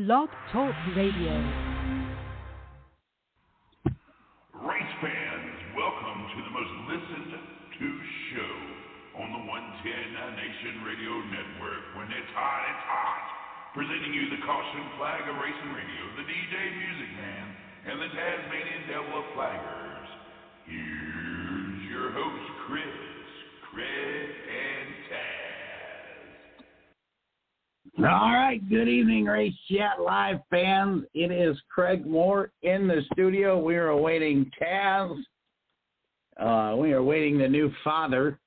Blog Talk Radio. Race fans, welcome to the most listened to show on the 110 Nation Radio Network. When it's hot, it's hot. Presenting you the caution flag of racing radio, the DJ Music Man, and the Tasmanian Devil of Flaggers. Here's your host, Chris, Craig, and Taz. All right, good evening, Race Chat Live fans. It is Craig Moore in the studio. We are awaiting Taz. We are awaiting the new father.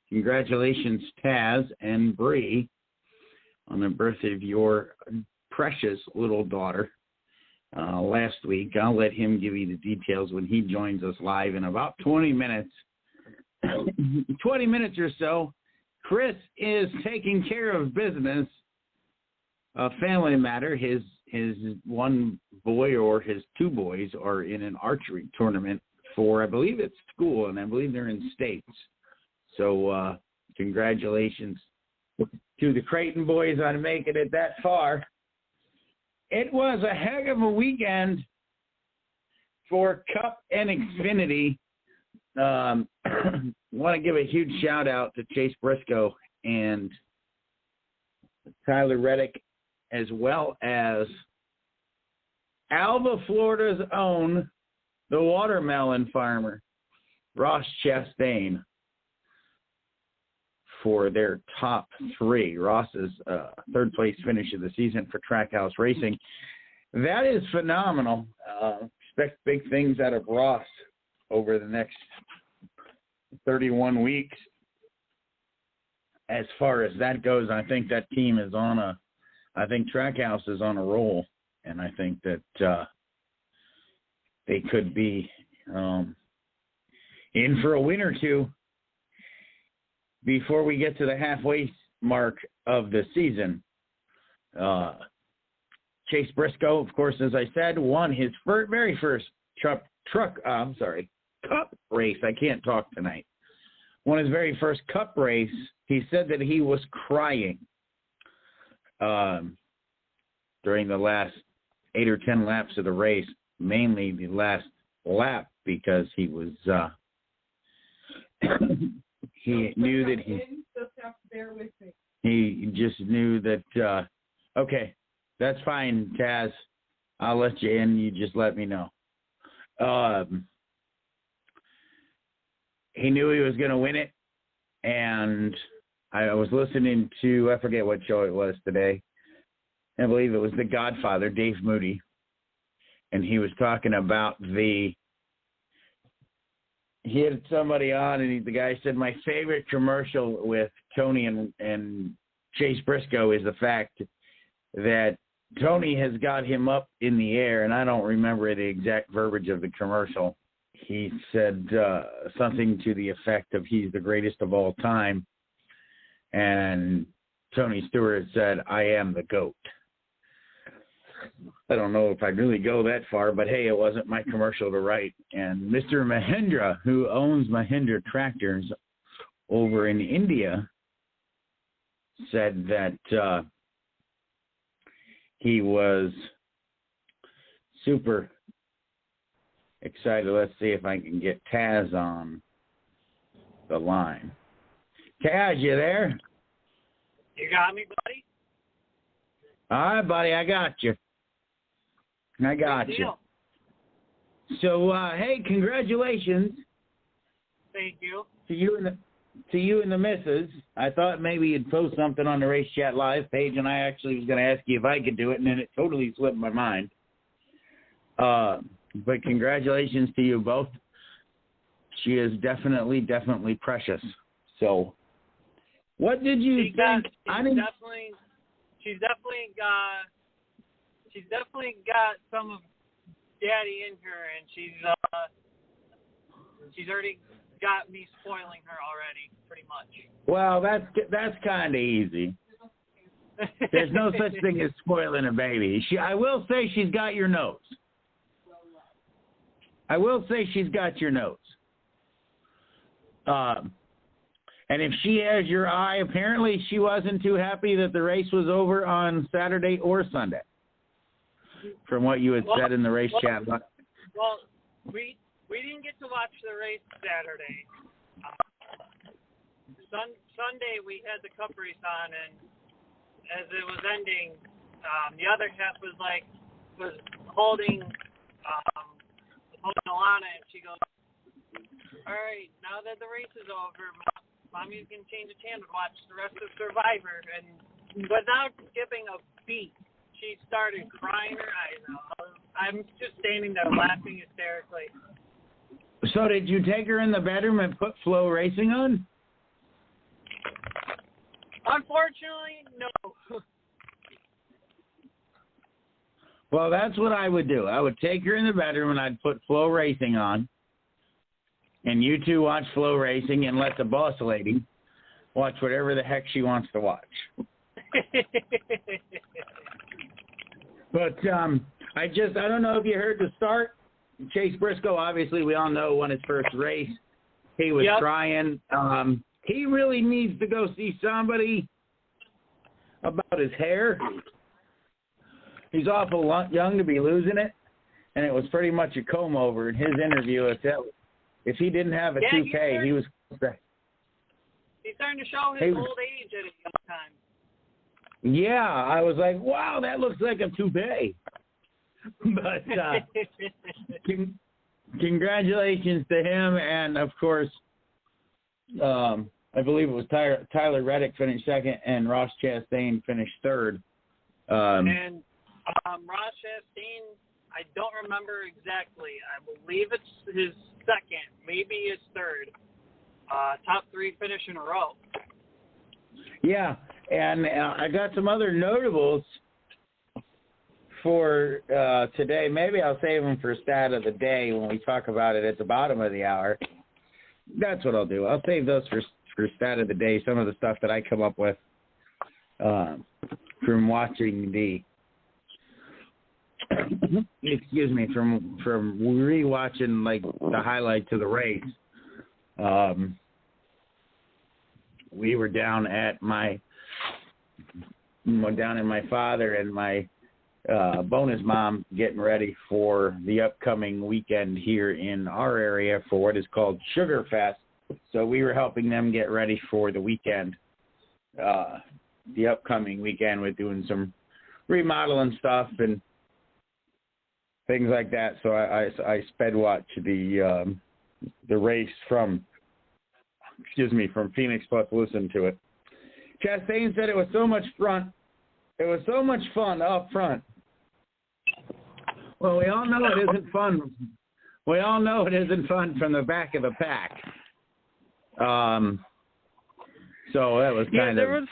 Congratulations, Taz and Bree, on the birth of your precious little daughter last week. I'll let him give you the details when he joins us live in about 20 minutes. 20 minutes or so. Chris is taking care of business, a family matter. His one boy or his two boys are in an archery tournament for, I believe it's school, and I believe they're in states. So congratulations to the Creighton boys on making it that far. It was a heck of a weekend for Cup and Xfinity. Want to give a huge shout out to Chase Briscoe and Tyler Reddick, as well as Alva, Florida's own, the watermelon farmer, Ross Chastain, for their top three. Ross's third place finish of the season for Trackhouse Racing. That is phenomenal. Expect big things out of Ross over the next 31 weeks. As far as that goes, I think that team is I think Trackhouse is on a roll, and I think that they could be in for a win or two before we get to the halfway mark of the season. Chase Briscoe, of course, as I said, won his very first Cup race. I can't talk tonight. Won his very first Cup race. He said that he was crying during the last 8 or 10 laps of the race, mainly the last lap, because he was he knew that he just knew that okay, that's fine, Taz. I'll let you in. You just let me know. He knew he was going to win it, and I was listening to, I forget what show it was today. I believe it was The Godfather, Dave Moody, and he was talking about he had somebody on, and the guy said, my favorite commercial with Tony and Chase Briscoe is the fact that Tony has got him up in the air, and I don't remember the exact verbiage of the commercial. He said something to the effect of he's the greatest of all time. And Tony Stewart said, I am the GOAT. I don't know if I'd really go that far, but hey, it wasn't my commercial to write. And Mr. Mahindra, who owns Mahindra Tractors over in India, said that he was super excited. Let's see if I can get Taz on the line. Taz, you there? You got me, buddy? All right, buddy, I got you. I got you. So, hey, congratulations. Thank you. To you and the missus. I thought maybe you'd post something on the Race Chat Live page, and I actually was going to ask you if I could do it, and then it totally slipped my mind. But congratulations to you both. She is definitely precious. So, what did you think? She's definitely got some of Daddy in her, and she's already got me spoiling her already, pretty much. Well, that's kind of easy. There's no such thing as spoiling a baby. I will say she's got your nose. I will say she's got your nose. And if she has your eye, apparently she wasn't too happy that the race was over on Saturday or Sunday. from what you had said in the race chat. Well, we didn't get to watch the race Saturday. Sunday we had the Cup race on, and as it was ending, the other half was holding Alana, and she goes, "All right, now that the race is over, Mommy's gonna change the channel to watch the rest of Survivor." And without skipping a beat, she started crying her eyes out. I'm just standing there laughing hysterically. So did you take her in the bedroom and put Flow Racing on? Unfortunately, no. Well, that's what I would do. I would take her in the bedroom and I'd put Flow Racing on. And you two watch Flow Racing and let the boss lady watch whatever the heck she wants to watch. But I don't know if you heard the start. Chase Briscoe, obviously, we all know, won his first race. He was trying. He really needs to go see somebody about his hair. He's awful young to be losing it, and it was pretty much a comb over in his interview. If he didn't have a toupee, he was. He's starting to show his old age at a young time. Yeah, I was like, wow, that looks like a toupee. But congratulations to him, and of course, I believe it was Tyler Reddick finished second, and Ross Chastain finished third. And Ross Chastain, I don't remember exactly. I believe it's his second, maybe his third. Top three finish in a row. Yeah, and I got some other notables for today. Maybe I'll save them for stat of the day when we talk about it at the bottom of the hour. That's what I'll do. I'll save those for stat of the day, some of the stuff that I come up with from watching from rewatching like the highlights of the race. We were down in my father and my bonus mom getting ready for the upcoming weekend here in our area for what is called Sugar Fest. So we were helping them get ready for the weekend, the upcoming weekend, with doing some remodeling stuff and things like that. So I sped watch the race from Phoenix plus listen to it. Chastain said it was so much fun. It was so much fun up front. Well, we all know it isn't fun. We all know it isn't fun from the back of the pack. So that was kind of.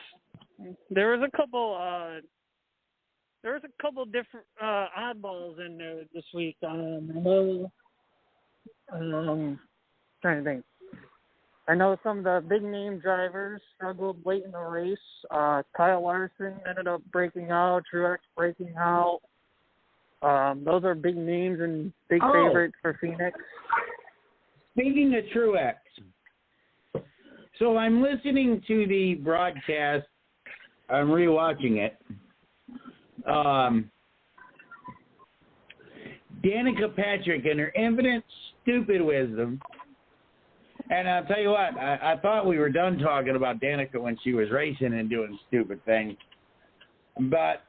There was a couple. There was a couple different oddballs in there this week. Trying to think. I know some of the big name drivers struggled late in the race. Kyle Larson ended up breaking out. Truex breaking out. Those are big names and big favorites for Phoenix. Speaking of Truex, so I'm listening to the broadcast. I'm rewatching it. Danica Patrick and her infinite stupid wisdom. And I'll tell you what, I thought we were done talking about Danica when she was racing and doing stupid things. But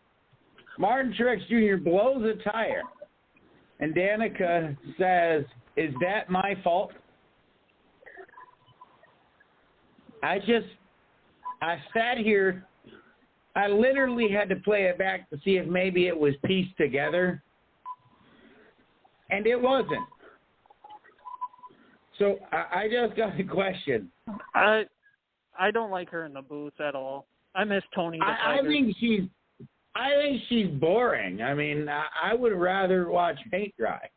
Martin Truex Jr. blows a tire. And Danica says, "Is that my fault?" I sat here. I literally had to play it back to see if maybe it was pieced together. And it wasn't. So I just got a question. I don't like her in the booth at all. I miss Tony. I think she's boring. I mean, I would rather watch paint dry.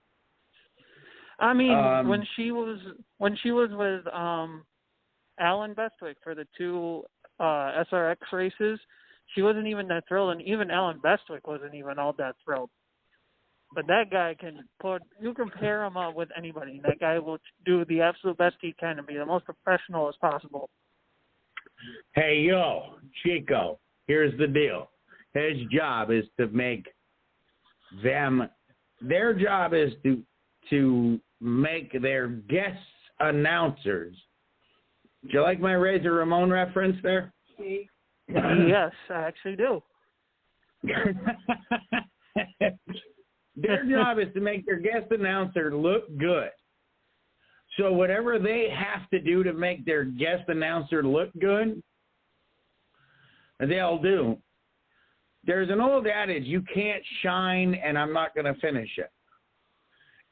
I mean, when she was with Alan Bestwick for the two SRX races, she wasn't even that thrilled, and even Alan Bestwick wasn't even all that thrilled. But that guy you compare him up with anybody. That guy will do the absolute best he can and be the most professional as possible. Hey, yo, Chico, here's the deal. His job is to make them. Their job is to make their guest announcers. Do you like my Razor Ramon reference there? Yes, I actually do. Their job is to make their guest announcer look good. So whatever they have to do to make their guest announcer look good, they'll do. There's an old adage, you can't shine and I'm not going to finish it.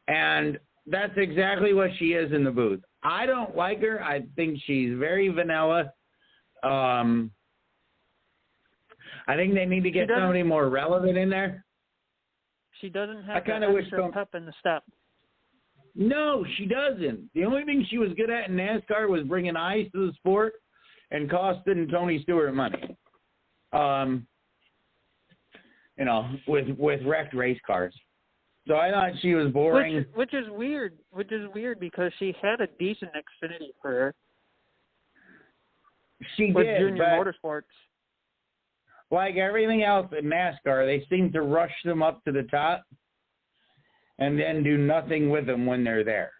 And that's exactly what she is in the booth. I don't like her. I think she's very vanilla. I think they need to get somebody more relevant in there. She doesn't have the extra pep in the step. No, she doesn't. The only thing she was good at in NASCAR was bringing ice to the sport and costing Tony Stewart money. With wrecked race cars. So I thought she was boring. Which is weird. Which is weird because she had a decent Xfinity career. She with did, Junior Motorsports. Like everything else in NASCAR, they seem to rush them up to the top and then do nothing with them when they're there.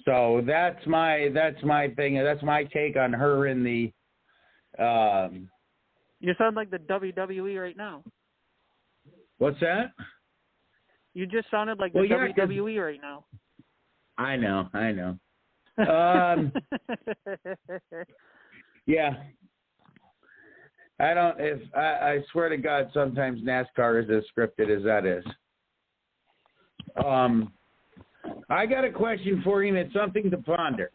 So that's my thing. That's my take on her in the. You sound like the WWE right now. What's that? You just sounded like the WWE right now. I know. Yeah. I swear to God, sometimes NASCAR is as scripted as that is. I got a question for you, and it's something to ponder.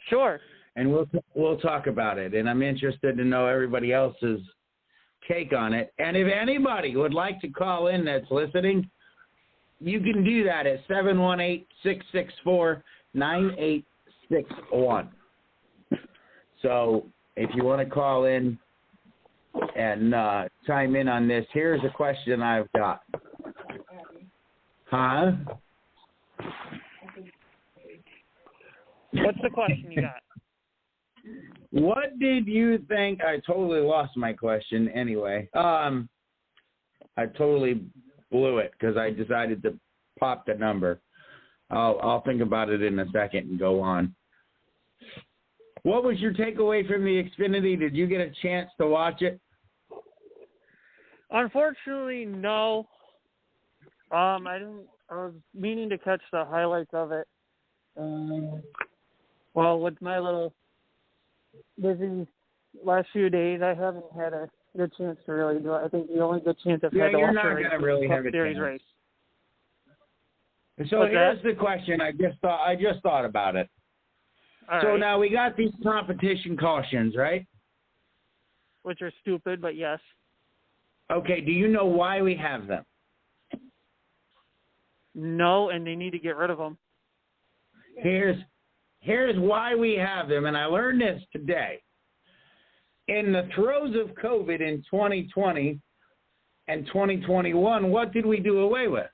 Sure. And we'll talk about it. And I'm interested to know everybody else's take on it. And if anybody would like to call in that's listening, you can do that at 718-664-9861. So if you want to call in and chime in on this, here's a question I've got. Huh? What's the question you got? What did you think? I totally lost my question anyway. I totally blew it because I decided to pop the number. I'll think about it in a second and go on. What was your takeaway from the Xfinity? Did you get a chance to watch it? Unfortunately, no. I didn't. I was meaning to catch the highlights of it. Well, with my little busy last few days, I haven't had a good chance to really do it. I think the only good chance I've had to watch a race is the Cup Series race. So here's the question. I just thought about it. So now we got these competition cautions, right? Which are stupid, but yes. Okay, do you know why we have them? No, and they need to get rid of them. Here's why we have them, and I learned this today. In the throes of COVID in 2020 and 2021, what did we do away with?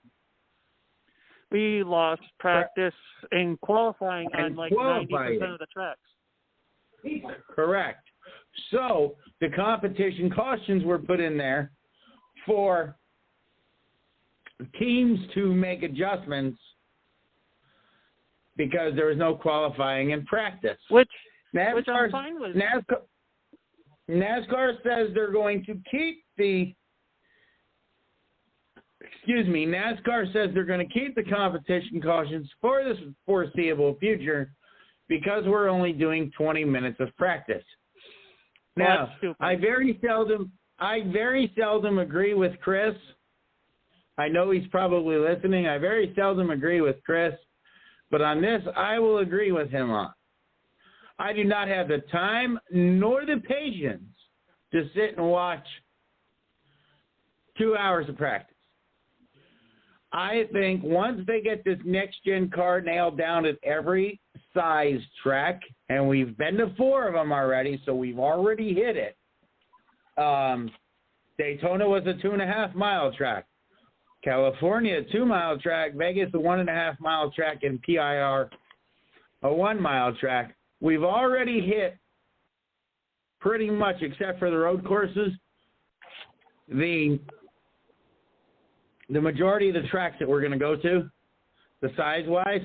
We lost practice in qualifying on like 90% of the tracks. Correct. So the competition cautions were put in there for teams to make adjustments because there was no qualifying in practice. Which I'm fine with. NASCAR says they're going to keep the NASCAR says they're going to keep the competition cautions for the foreseeable future because we're only doing 20 minutes of practice. Now, I very seldom agree with Chris. I know he's probably listening. I very seldom agree with Chris, but on this, I will agree with him on. I do not have the time nor the patience to sit and watch 2 hours of practice. I think once they get this next-gen car nailed down at every size track, and we've been to 4 of them already, so we've already hit it. Daytona was a 2.5-mile track. California, a 2-mile track. Vegas, a 1.5-mile track. And PIR, a 1-mile track. We've already hit pretty much, except for the road courses, the the majority of the tracks that we're going to go to, the size-wise,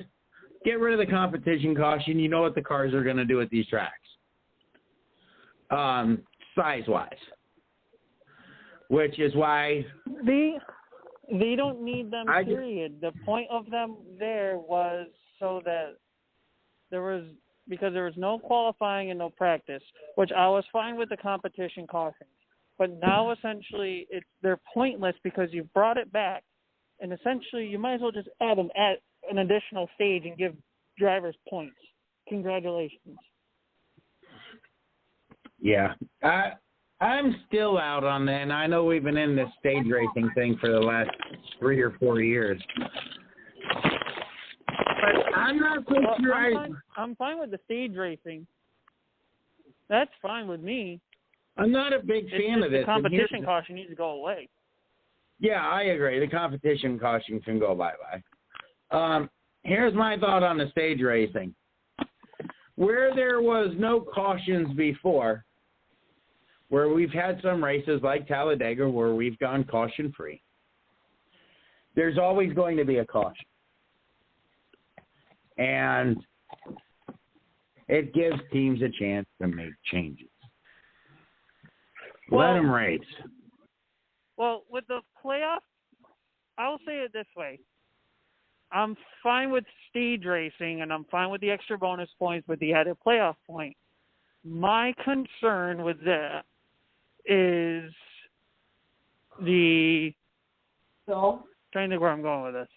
get rid of the competition caution. You know what the cars are going to do at these tracks. Size-wise. Which is why... They don't need them, period. The point of them there was so that because there was no qualifying and no practice, which I was fine with the competition cautions. But now essentially they're pointless because you brought it back, and essentially you might as well just add them at an additional stage and give drivers points. Congratulations. Yeah. I'm still out on that, and I know we've been in this stage racing thing for the last 3 or 4 years. But I'm not so sure. I'm fine with the stage racing. That's fine with me. I'm not a big fan of this. The competition caution needs to go away. Yeah, I agree. The competition caution can go bye-bye. Here's my thought on the stage racing. Where there was no cautions before, where we've had some races like Talladega where we've gone caution-free, there's always going to be a caution. And it gives teams a chance to make changes. Let them race. Well, with the playoff, I will say it this way. I'm fine with stage racing, and I'm fine with the extra bonus points with the added playoff point. My concern with that is trying to think where I'm going with this.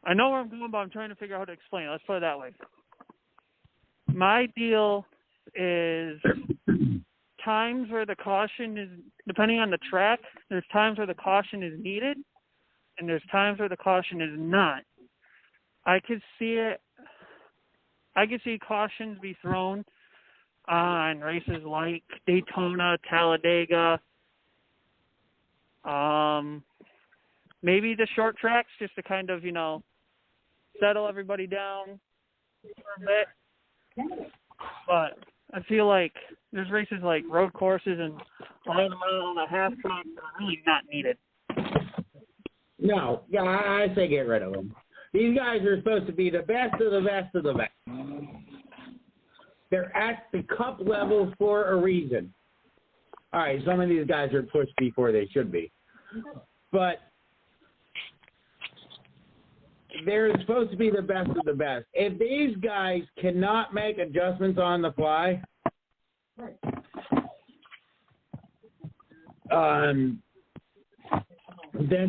I know where I'm going, but I'm trying to figure out how to explain it. Let's put it that way. My deal is times where the caution is, depending on the track, there's times where the caution is needed, and there's times where the caution is not. I could see cautions be thrown on races like Daytona, Talladega, maybe the short tracks, just to kind of, settle everybody down for a bit. But I feel like there's races like road courses and 11 mile and a half tracks that are really not needed. No, yeah, I say get rid of them. These guys are supposed to be the best of the best of the best. They're at the cup level for a reason. All right, some of these guys are pushed before they should be. But they're supposed to be the best of the best. If these guys cannot make adjustments on the fly, then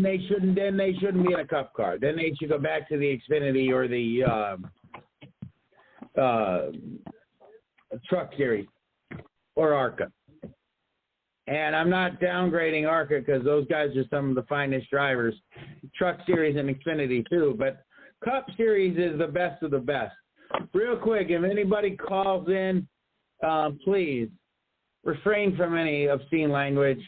they shouldn't be in a cup car. Then they should go back to the Xfinity or the Truck Series or ARCA. And I'm not downgrading ARCA because those guys are some of the finest drivers. Truck Series and Xfinity too, but Cup Series is the best of the best. Real quick, if anybody calls in, please refrain from any obscene language,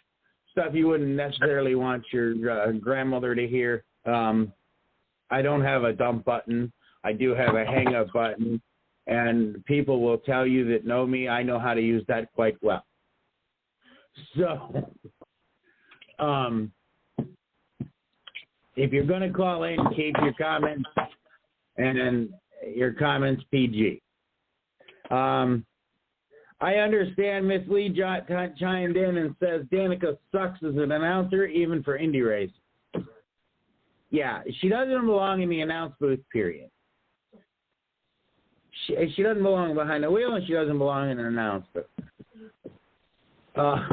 stuff you wouldn't necessarily want your grandmother to hear. I don't have a dump button. I do have a hang-up button, and people will tell you that know me, I know how to use that quite well. So, if you're going to call in, keep your comments PG. I understand Miss Lee chimed in and says Danica sucks as an announcer, even for Indy race. Yeah, she doesn't belong in the announce booth, period. She doesn't belong behind the wheel, and she doesn't belong in an announce booth. I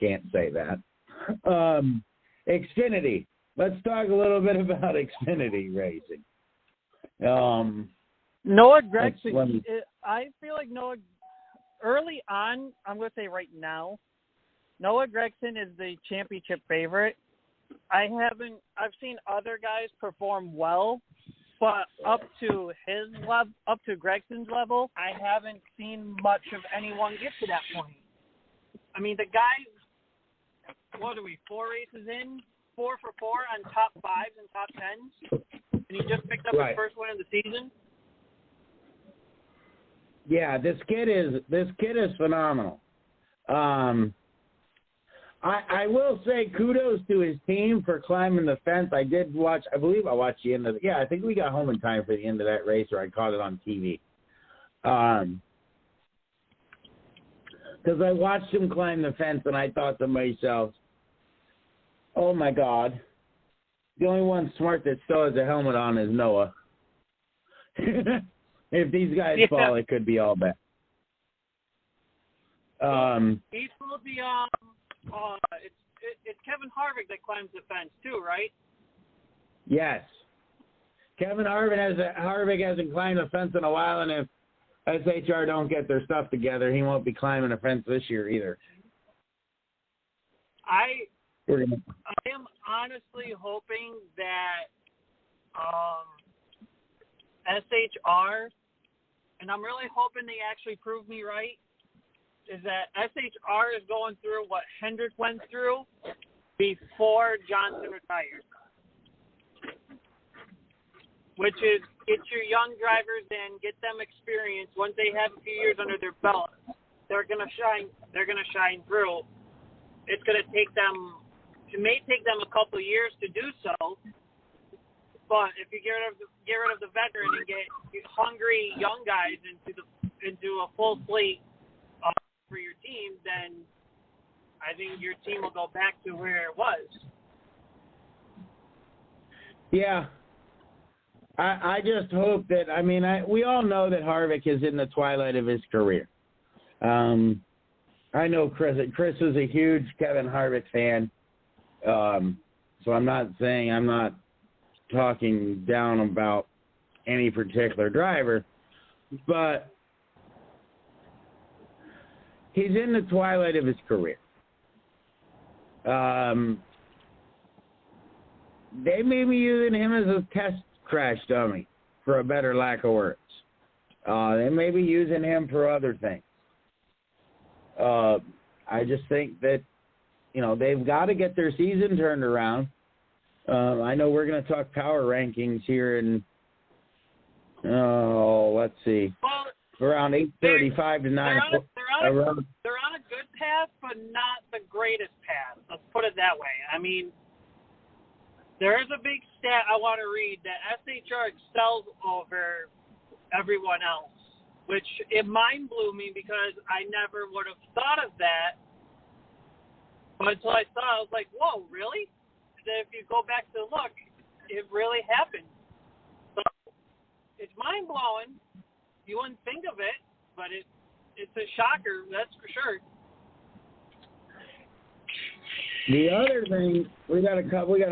can't say that. Xfinity. Let's talk a little bit about Xfinity racing. Noah Gragson. I feel like Noah, early on, I'm going to say right now, Noah Gragson is the championship favorite. I've seen other guys perform well, but up to Gregson's level, I haven't seen much of anyone get to that point. I mean, the guy, what are we, 4 races in? 4 for 4 on top 5s and top 10s? And he just picked up his first win of the season? Yeah, this kid is phenomenal. I I will say kudos to his team for climbing the fence. I believe I watched the end of I think we got home in time for the end of that race, or I caught it on TV. Because I watched him climb the fence, and I thought to myself, oh, my God, the only one smart that still has a helmet on is Noah. If these guys fall, it could be all bad. He told the it's Kevin Harvick that climbs the fence too, right? Yes. Kevin Harvick hasn't climbed a fence in a while, and if SHR don't get their stuff together, he won't be climbing a fence this year either. I am honestly hoping that SHR, and I'm really hoping they actually prove me right, is that SHR is going through what Hendrick went through before Johnson retired, which is get your young drivers in, get them experience. Once they have a few years under their belt, they're gonna shine. They're gonna shine through. It's gonna take them. It may take them a couple of years to do so, but if you get rid of the veteran and get hungry young guys into a full slate for your team, then I think your team will go back to where it was. Yeah. I just hope that, we all know that Harvick is in the twilight of his career. I know Chris is a huge Kevin Harvick fan, so I'm not talking down about any particular driver, but he's in the twilight of his career. They may be using him as a test crash dummy, for a better lack of words. They may be using him for other things. I just think that, they've got to get their season turned around. I know we're going to talk power rankings here in, let's see. Well, around 8:35 to 9. They're on a good path, but not the greatest path. Let's put it that way. There is a big stat I want to read that SHR excels over everyone else, which it mind blew me because I never would have thought of that. But until I saw it, I was like, whoa, really? If you go back to look, it really happened. So it's mind blowing. You wouldn't think of it, but it's a shocker, that's for sure. The other thing, we got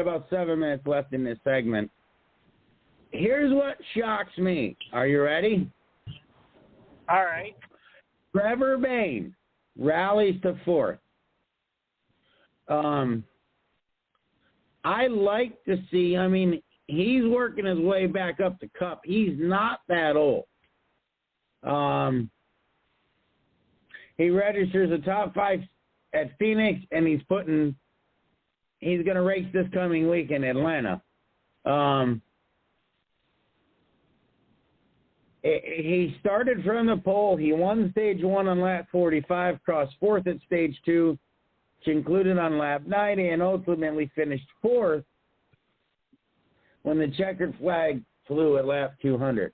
about 7 minutes left in this segment. Here's what shocks me. Are you ready? All right. Trevor Bayne rallies to 4th. I like to see, he's working his way back up the Cup. He's not that old. He registers a top 5 at Phoenix, and he's going to race this coming week in Atlanta. He started from the pole. He won stage 1 on lap 45, crossed 4th at stage 2, which included on lap 90, and ultimately finished 4th when the checkered flag flew at lap 200.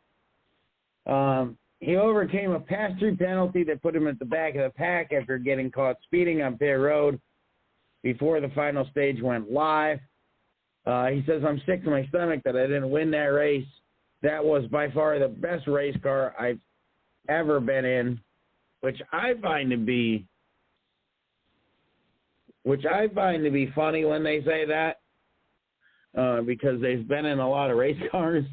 He overcame a pass-through penalty that put him at the back of the pack after getting caught speeding on pit road before the final stage went live. He says, I'm sick to my stomach that I didn't win that race. That was by far the best race car I've ever been in, which I find to be funny when they say that, because they've been in a lot of race cars.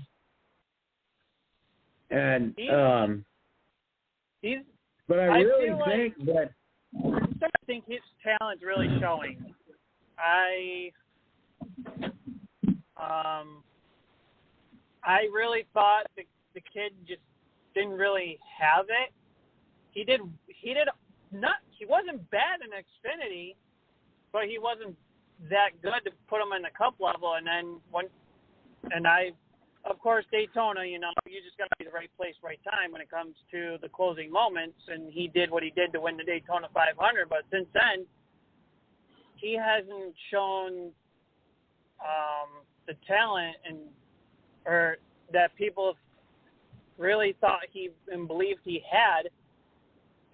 And but I really think that I'm starting to think his talent's really showing. I really thought the kid just didn't really have it. He wasn't bad in Xfinity, but he wasn't that good to put him in the Cup level. And then of course, Daytona, you just got to be the right place, right time when it comes to the closing moments. And he did what he did to win the Daytona 500. But since then, he hasn't shown the talent or that people really thought and believed he had.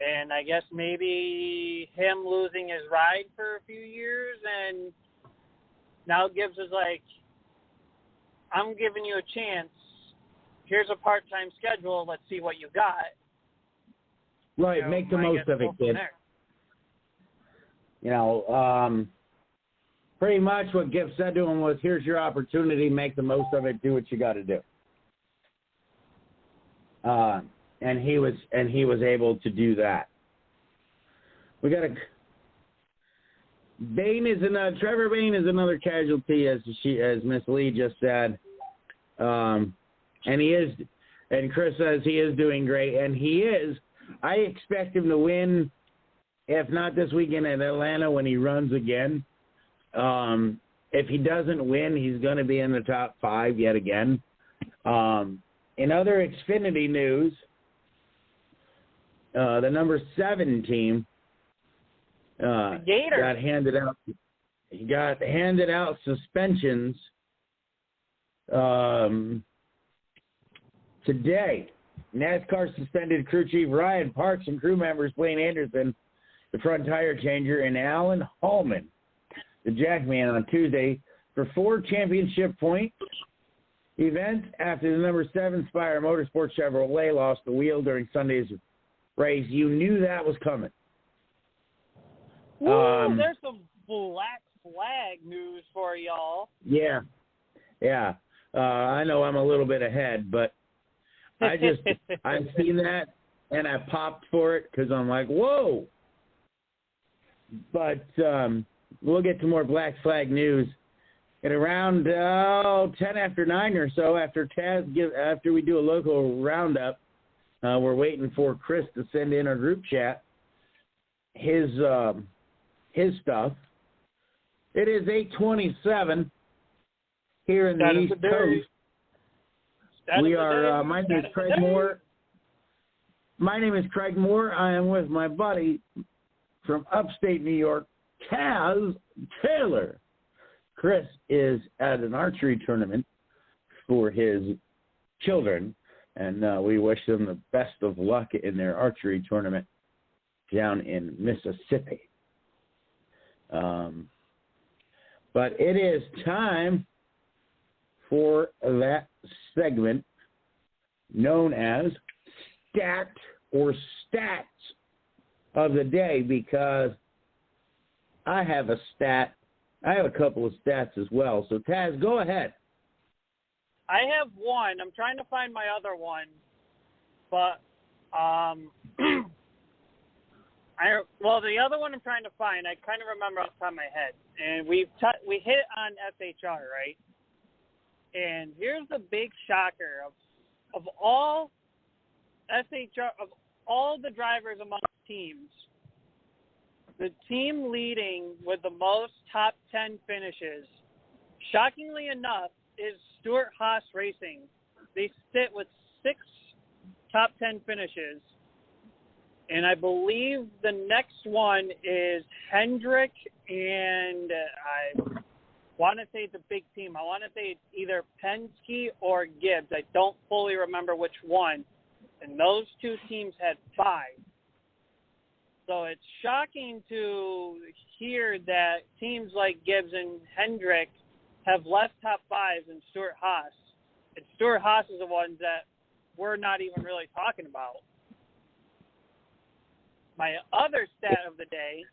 And I guess maybe him losing his ride for a few years, and now Gibbs is like, I'm giving you a chance. Here's a part-time schedule. Let's see what you got. Right, make the most of it, kid. Pretty much what Gibbs said to him was, here's your opportunity, make the most of it, do what you got to do. And he was able to do that. We got Trevor Bayne is another casualty, as Miss Lee just said. And Chris says he is doing great, and he is. I expect him to win, if not this weekend at Atlanta when he runs again. If he doesn't win, he's going to be in the top 5 yet again. In other Xfinity news, the number 7 team got handed out suspensions today. NASCAR suspended crew chief Ryan Parks and crew members Blaine Anderson, the front tire changer, and Alan Hallman, the jackman, on Tuesday for 4 championship point events after the number 7 Spire Motorsports Chevrolet lost the wheel during Sunday's race. You knew that was coming. There's some black flag news for y'all. Yeah. I know I'm a little bit ahead, but I've seen that and I popped for it because I'm like, whoa. But we'll get to more black flag news at around 10 after 9 or so after we do a local roundup. We're waiting for Chris to send in our group chat his stuff. It is 8:27 here in the East Coast. We are. My name is Craig Moore. My name is Craig Moore. I am with my buddy from upstate New York, Taz Taylor. Chris is at an archery tournament for his children, and we wish them the best of luck in their archery tournament down in Mississippi. But it is time for that segment known as Stacked or Stats of the Day, because I have a stat. I have a couple of stats as well. So, Taz, go ahead. I have one. I'm trying to find my other one. But, the other one I'm trying to find, I kind of remember off the top of my head. And we hit on SHR, right? And here's the big shocker of all SHR, of all the drivers among teams, the team leading with the most top 10 finishes, shockingly enough, is Stewart-Haas Racing. They sit with 6 top 10 finishes. And I believe the next one is Hendrick, and I want to say it's a big team. I want to say it's either Penske or Gibbs. I don't fully remember which one. And those 2 teams had 5. So it's shocking to hear that teams like Gibbs and Hendrick have less top 5s than Stewart-Haas. And Stewart-Haas is the ones that we're not even really talking about. My other stat of the day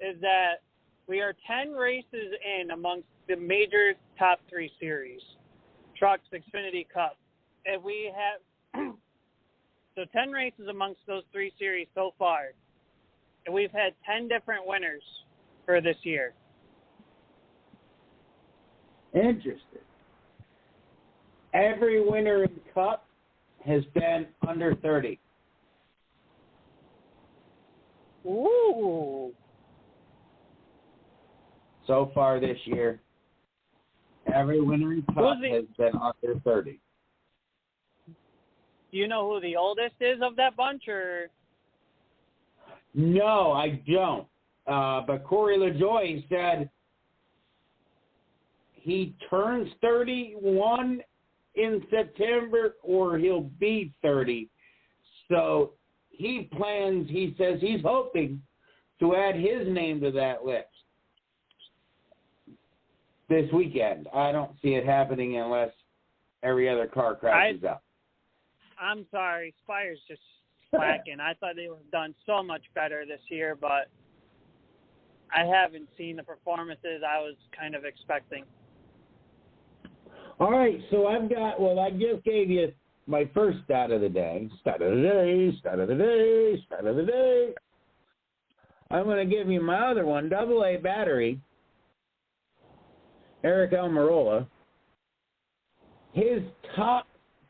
is that we are 10 races in amongst the major top 3 series, Trucks, Xfinity, Cup. And we have, 10 races amongst those 3 series so far. And we've had 10 different winners for this year. Interesting. Every winner in Cup has been under 30. Ooh. So far this year, every winner in Cup has been under 30. Do you know who the oldest is of that bunch, or? No, I don't. but Corey LaJoie said he turns 31 in September or he'll be 30. So he says he's hoping to add his name to that list this weekend. I don't see it happening unless every other car crashes out. I'm sorry, Spire's just slacking. I thought they would have done so much better this year, but I haven't seen the performances I was kind of expecting. All right, so I just gave you my first stat of the day. I'm going to give you my other one, AA battery. Eric Almirola. His top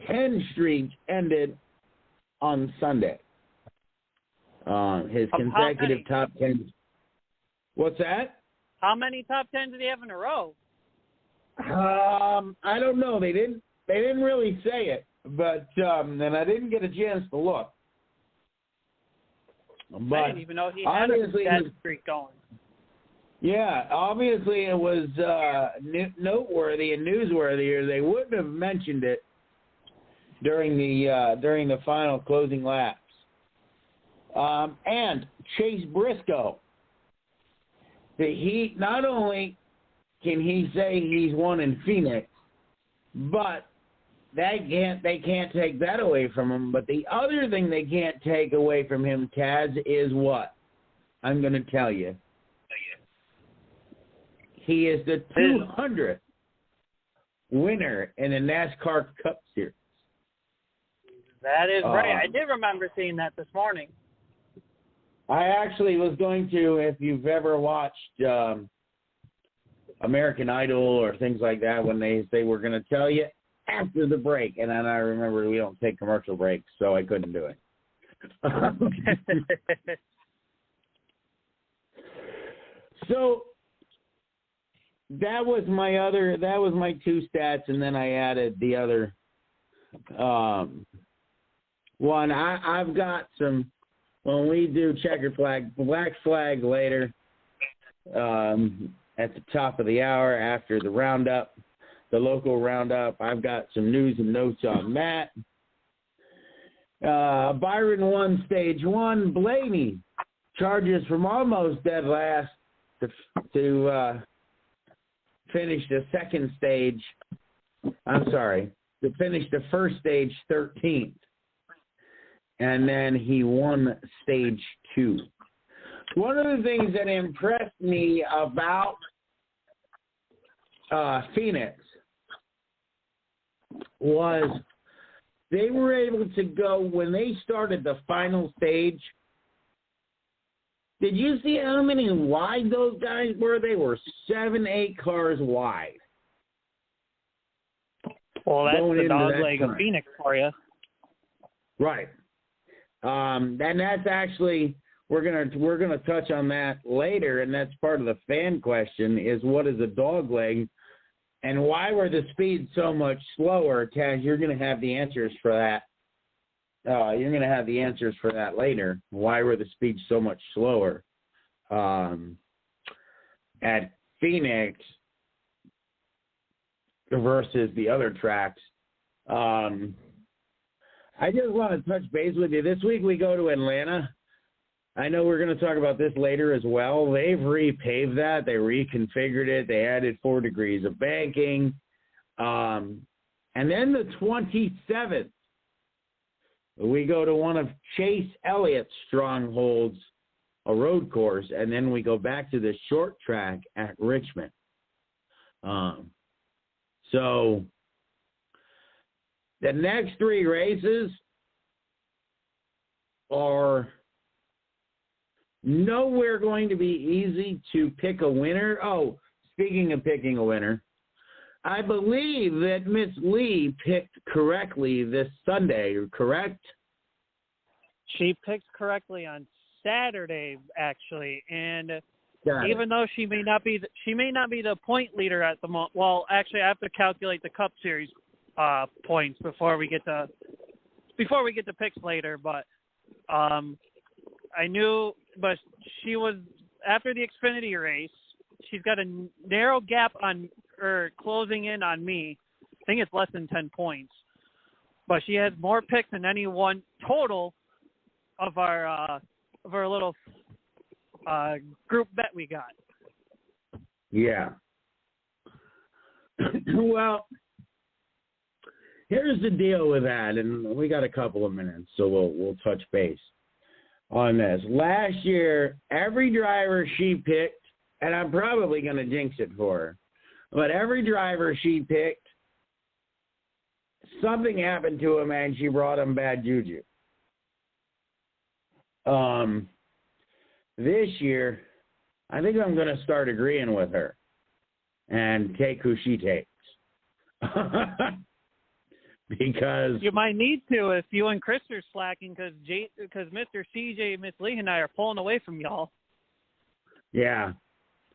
10 streak ended on Sunday. His consecutive top 10. What's that? How many top 10s did he have in a row? I don't know. They didn't really say it, but and I didn't get a chance to look. But I didn't even know he had a dead streak going. Yeah, obviously it was noteworthy and newsworthy, or they wouldn't have mentioned it during the final closing laps. And Chase Briscoe, he not only can he say he's won in Phoenix, but they can't take that away from him. But the other thing they can't take away from him, Taz, is what? I'm going to tell you. He is the 200th winner in the NASCAR Cup Series. That is right. I did remember seeing that this morning. I actually was going to, if you've ever watched American Idol or things like that, when they say we're going to tell you after the break, and then I remember we don't take commercial breaks, so I couldn't do it. So that was my two stats, and then I added the other one. I've got some, when we do checkered flag, black flag later at the top of the hour after the roundup, the local roundup. I've got some news and notes on that. Byron won stage one. Blaney charges from almost dead last to finish the second stage. To finish the first stage 13th. And then he won stage two. One of the things that impressed me about Phoenix was they were able to go, when they started the final stage, did you see how many wide those guys were? They were 7-8 cars wide. Well, that's the dog leg of Phoenix for you. Right. And that's actually, we're gonna touch on that later, and that's part of the fan question, is what is a dog leg and why were the speeds so much slower? Taz, you're going to have the answers for that. You're going to have the answers for that later. Why were the speeds so much slower at Phoenix versus the other tracks? I just want to touch base with you. This week we go to Atlanta. I know we're going to talk about this later as well. They've repaved that. They reconfigured it. They added 4 degrees of banking. And then the 27th, we go to one of Chase Elliott's strongholds, a road course, and then we go back to the short track at Richmond. So the next 3 races are nowhere going to be easy to pick a winner. Oh, speaking of picking a winner, I believe that Miss Lee picked correctly this Sunday, correct? She picked correctly on Saturday, actually, and even though she may not be the point leader at the moment. Well, actually, I have to calculate the Cup Series points before we get to picks later. But I knew, but she was after the Xfinity race, she's got a narrow gap on or closing in on me. I think it's less than 10 points. But she has more picks than any one total of our little group bet we got. Yeah. Well, here's the deal with that, and we got a couple of minutes, so we'll touch base on this. Last year, every driver she picked, and I'm probably going to jinx it for her, but every driver she picked, something happened to him and she brought him bad juju. This year, I think I'm going to start agreeing with her and take who she takes. Because you might need to if you and Chris are slacking because Mr. CJ, Miss Lee, and I are pulling away from y'all. Yeah.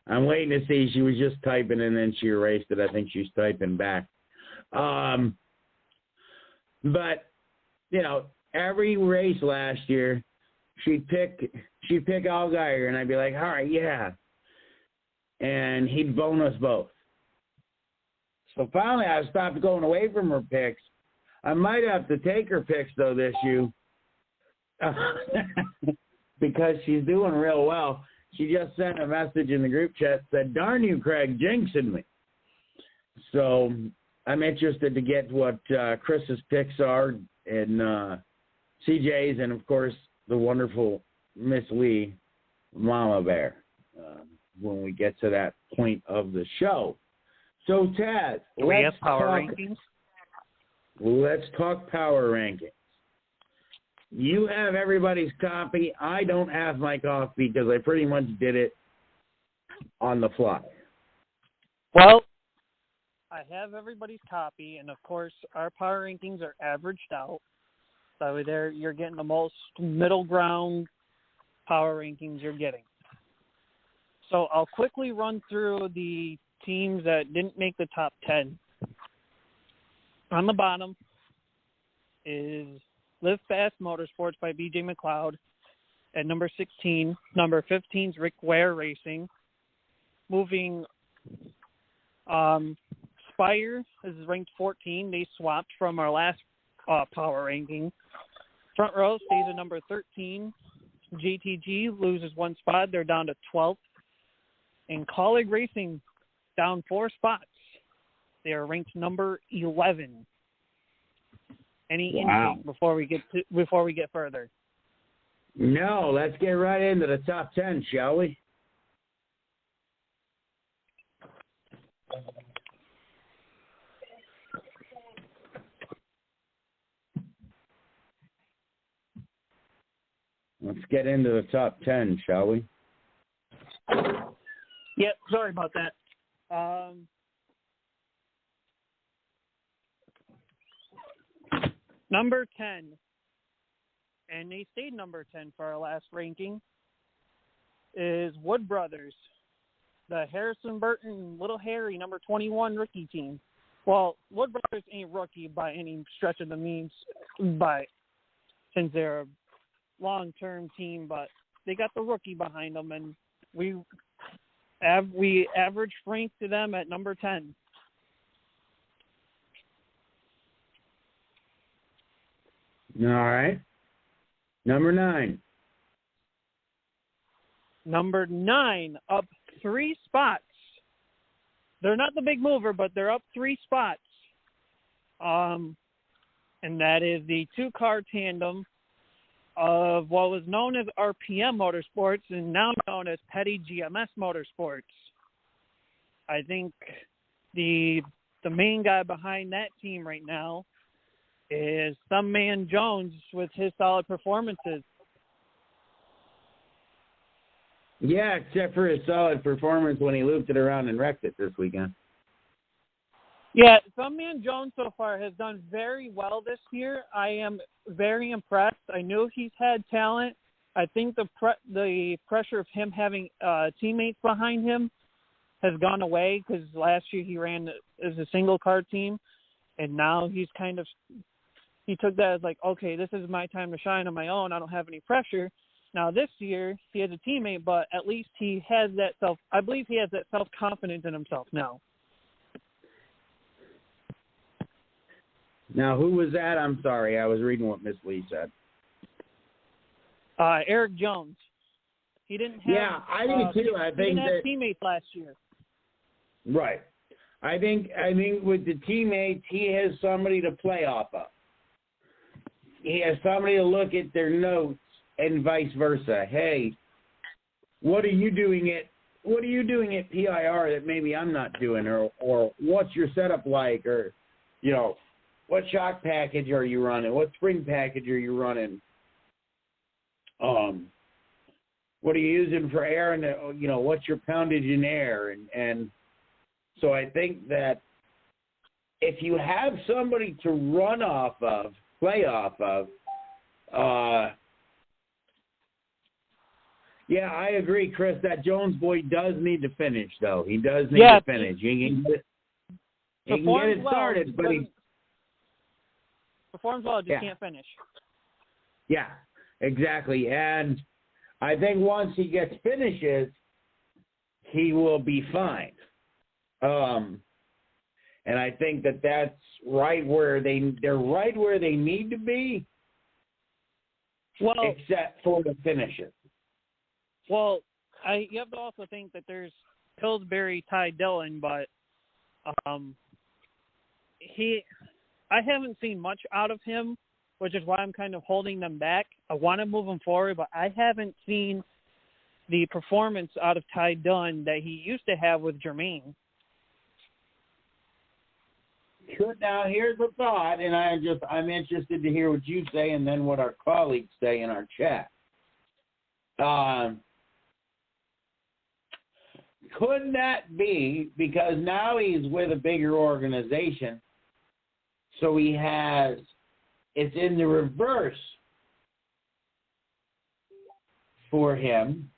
I'm waiting to see. She was just typing and then she erased it. I think she's typing back. But, every race last year, she'd pick Allgaier, and I'd be like, all right, yeah. And he'd bone us both. So finally, I stopped going away from her picks. I might have to take her picks, though, this year. Because she's doing real well. She just sent a message in the group chat, said, darn you, Craig, jinxing me. So I'm interested to get what Chris's picks are and CJ's and, of course, the wonderful Miss Lee, Mama Bear, when we get to that point of the show. So, Taz, let's talk power rankings. You have everybody's copy. I don't have my copy because I pretty much did it on the fly. Well, I have everybody's copy, and of course, our power rankings are averaged out. So there, you're getting the most middle ground power rankings you're getting. So I'll quickly run through the teams that didn't make the top 10. On the bottom is Live Fast Motorsports by BJ McLeod at number 16. Number 15 is Rick Ware Racing. Moving, Spire is ranked 14. They swapped from our last power ranking. Front Row stays at number 13. JTG loses one spot. They're down to 12th. And Colleague Racing down 4 spots. They are ranked number 11. Any insight before we get further? No, let's get right into the top 10, shall we? Let's get into the top 10, shall we? Yep, sorry about that. Number 10, and they stayed number 10 for our last ranking, is Wood Brothers, the Harrison Burton, Little Harry, number 21 rookie team. Well, Wood Brothers ain't rookie by any stretch of the means, since they're a long-term team, but they got the rookie behind them, and we average ranked to them at number 10. All right. Number 9. Number 9, up 3 spots. They're not the big mover, but they're up 3 spots. And that is the 2-car tandem of what was known as RPM Motorsports and now known as Petty GMS Motorsports. I think the main guy behind that team right now is some man Jones with his solid performances. Yeah, except for his solid performance when he looped it around and wrecked it this weekend. Yeah, some man Jones so far has done very well this year. I am very impressed. I knew he's had talent. I think the pressure of him having teammates behind him has gone away because last year he ran as a single-car team, and now he took that as like, okay, this is my time to shine on my own. I don't have any pressure. Now this year he has a teammate, but at least he has that I believe he has that self-confidence in himself now. Now, who was that? I'm sorry. I was reading what Miss Lee said. Eric Jones. He didn't have. Yeah, I do too. I think he didn't have teammates last year. Right. I think with the teammates, he has somebody to play off of. He has somebody to look at their notes and vice versa. Hey, what are you doing at PIR that maybe I'm not doing, or what's your setup like, or what shock package are you running? What spring package are you running? What are you using for air? And what's your poundage in air? And so I think that if you have somebody to run off of, play off of, yeah, I agree, Chris. That Jones boy does need to finish, though. He does need to finish. He can get it started, but he performs well, just can't finish. Yeah, exactly. And I think once he gets finishes, he will be fine. And I think that's right where they're right where they need to be. Well, except for the finishes. Well, you have to also think that there's Pillsbury Ty Dillon, but I haven't seen much out of him, which is why I'm kind of holding them back. I want to move him forward, but I haven't seen the performance out of Ty Dillon that he used to have with Jermaine. Now, here's the thought, and I'm interested to hear what you say and then what our colleagues say in our chat. Could that be because now he's with a bigger organization, so it's in the reverse for him,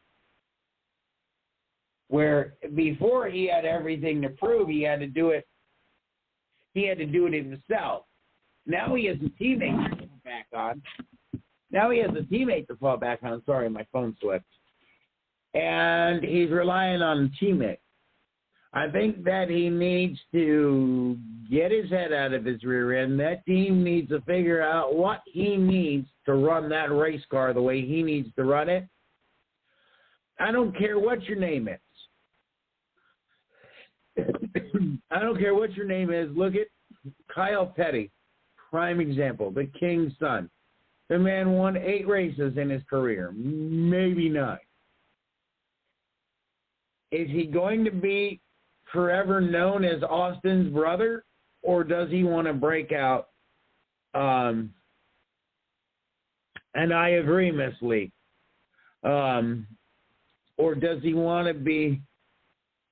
where before he had everything to prove, he had to do it himself. Now he has a teammate to fall back on. Sorry, my phone slipped. And he's relying on a teammate. I think that he needs to get his head out of his rear end. That team needs to figure out what he needs to run that race car the way he needs to run it. I don't care what your name is. I don't care what your name is. Look at Kyle Petty, prime example, the king's son. The man won 8 races in his career, maybe 9. Is he going to be forever known as Austin's brother, or does he want to break out? And I agree, Miss Lee. Or does he want to be?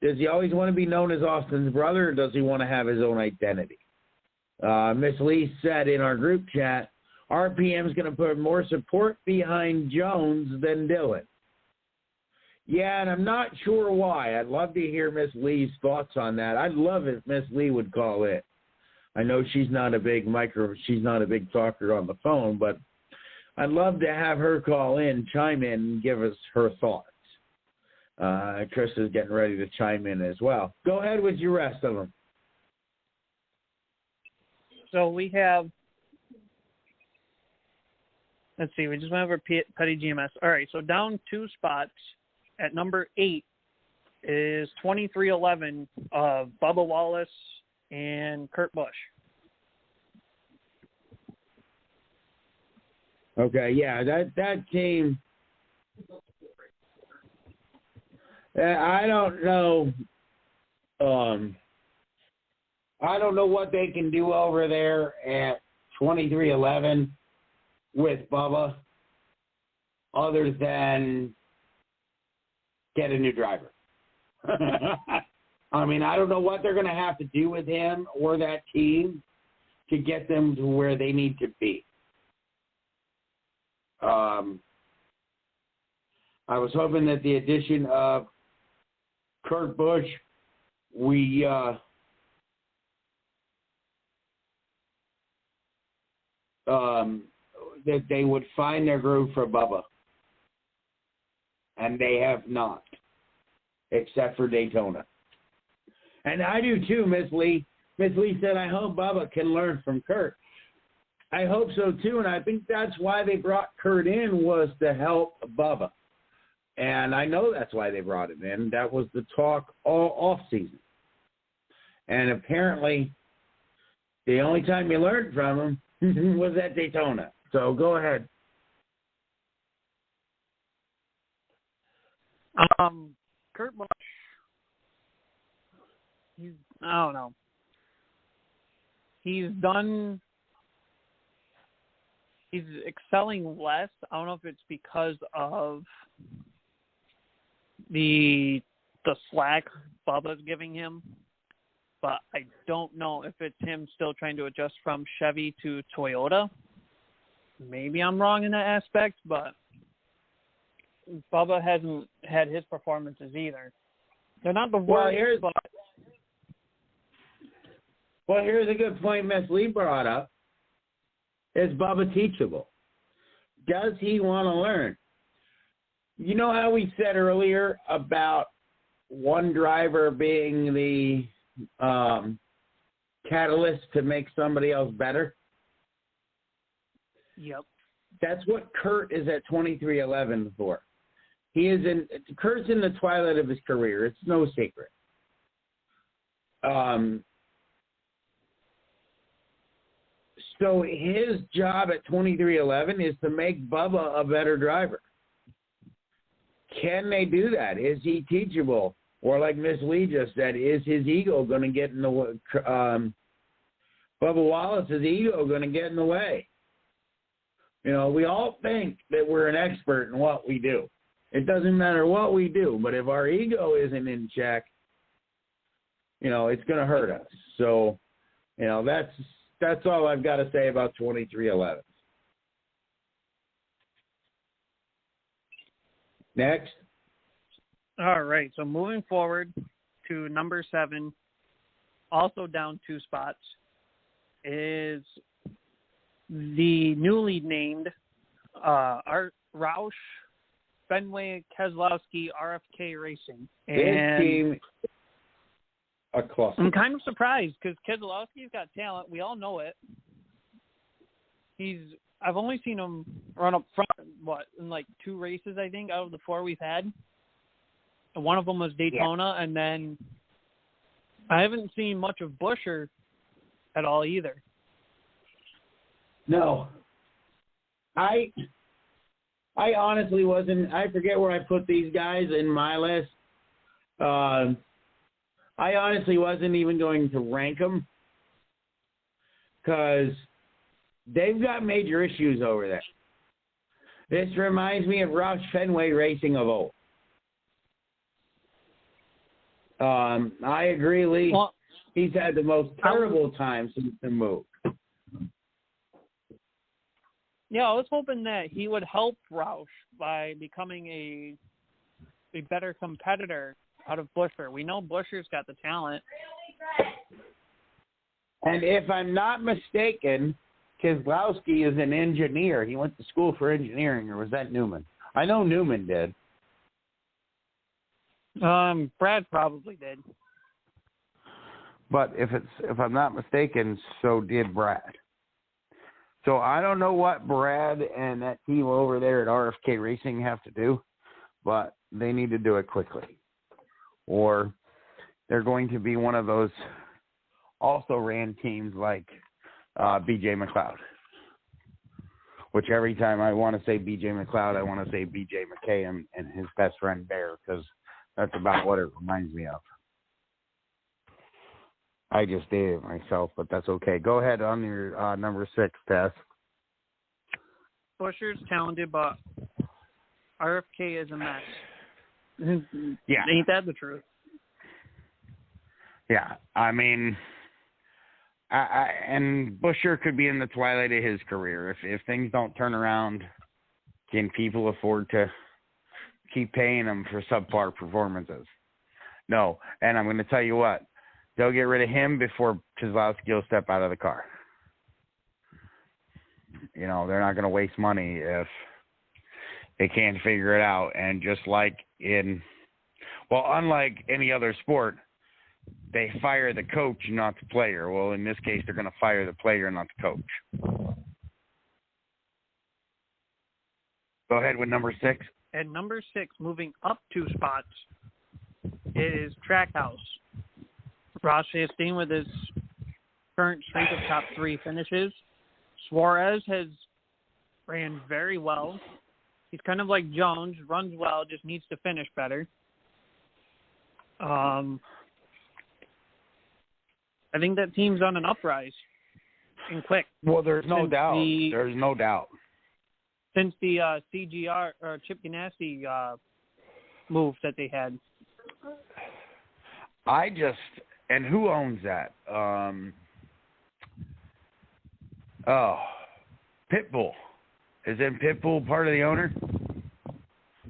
Does he always want to be known as Austin's brother, or does he want to have his own identity? Miss Lee said in our group chat, RPM's going to put more support behind Jones than Dillon. Yeah, and I'm not sure why. I'd love to hear Miss Lee's thoughts on that. I'd love if Miss Lee would call in. I know she's not a big talker on the phone, but I'd love to have her call in, chime in, and give us her thoughts. Chris is getting ready to chime in as well. Go ahead with your rest of them. So we have, let's see, we just went over Petty GMS. All right, so down 2 spots at number 8 is 2311 of Bubba Wallace and Kurt Busch. Okay, yeah, that team. I don't know. I don't know what they can do over there at 2311 with Bubba, other than get a new driver. I mean, I don't know what they're going to have to do with him or that team to get them to where they need to be. I was hoping that the addition of Kurt Busch, that they would find their groove for Bubba. and they have not, except for Daytona. And I do too, Miss Lee. Miss Lee said, I hope Bubba can learn from Kurt. I hope so too, and I think that's why they brought Kurt in, was to help Bubba. And I know that's why they brought him in. That was the talk all off season. And apparently, the only time you learned from him was at Daytona. So go ahead. Kurt Busch, I don't know. He's excelling less. I don't know if it's because of the slack Bubba's giving him, but I don't know if it's him still trying to adjust from Chevy to Toyota. Maybe I'm wrong in that aspect, but Bubba hasn't had his performances either. They're not the worst, Well, here's a good point Miss Lee brought up. Is Bubba teachable? Does he want to learn? You know how we said earlier about one driver being the catalyst to make somebody else better? Yep. That's what Kurt is at 2311 for. Kurt's in the twilight of his career. It's no secret. So his job at 2311 is to make Bubba a better driver. Can they do that? Is he teachable? Or like Miss Lee just said, is his ego going to get in the way? Bubba Wallace's ego going to get in the way? You know, we all think that we're an expert in what we do. It doesn't matter what we do, but if our ego isn't in check, you know, it's going to hurt us. So, you know, that's all I've got to say about 2311. Next. All right. So moving forward to number 7, also down 2 spots, is the newly named Roush Fenway Keselowski RFK Racing. This team, a cluster. I'm kind of surprised because Keselowski's got talent. We all know it. I've only seen him run up front, in like 2 races, I think, out of the 4 we've had. And one of them was Daytona, and then I haven't seen much of Buescher at all either. No. I honestly wasn't. I forget where I put these guys in my list. I honestly wasn't even going to rank them because they've got major issues over there. This reminds me of Roush Fenway Racing of old. I agree, Lee. Well, he's had the most terrible time since the move. Yeah, I was hoping that he would help Roush by becoming a better competitor out of Buescher. We know Buescher's got the talent. And if I'm not mistaken, Keselowski is an engineer. He went to school for engineering, or was that Newman? I know Newman did. Brad probably did. But if I'm not mistaken, so did Brad. So I don't know what Brad and that team over there at RFK Racing have to do, but they need to do it quickly. Or they're going to be one of those also ran teams like BJ McLeod. Which every time I want to say BJ McLeod, I want to say BJ McKay and his best friend Bear, because that's about what it reminds me of. I just did it myself, but that's okay. Go ahead on your number 6, Tess. Buescher's talented, but RFK is a mess. Yeah. Ain't that the truth? Yeah. I mean, and Buescher could be in the twilight of his career. If things don't turn around, can people afford to keep paying him for subpar performances? No. And I'm going to tell you what. They'll get rid of him before Keselowski will step out of the car. You know, they're not going to waste money They can't figure it out. And just like unlike any other sport, they fire the coach, not the player. Well, in this case, they're going to fire the player, not the coach. Go ahead with number 6. At number 6, moving up 2 spots, is Trackhouse. Ross Chastain with his current streak of top 3 finishes. Suarez has ran very well. He's kind of like Jones, runs well, just needs to finish better. I think that team's on an uprise and quick. Well, there's no doubt. There's no doubt. Since the CGR or Chip Ganassi move that they had. And who owns that? Pitbull. Isn't Pitbull part of the owner?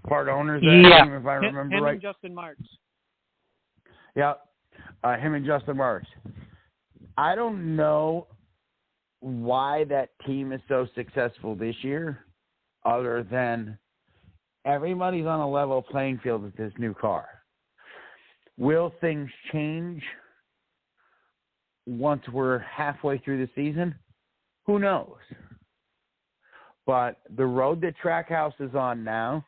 Part owners of that team, if I remember him right. And Justin Marks. Yeah, him and Justin Marks. I don't know why that team is so successful this year, other than everybody's on a level playing field with this new car. Will things change once we're halfway through the season? Who knows? But the road that Trackhouse is on now,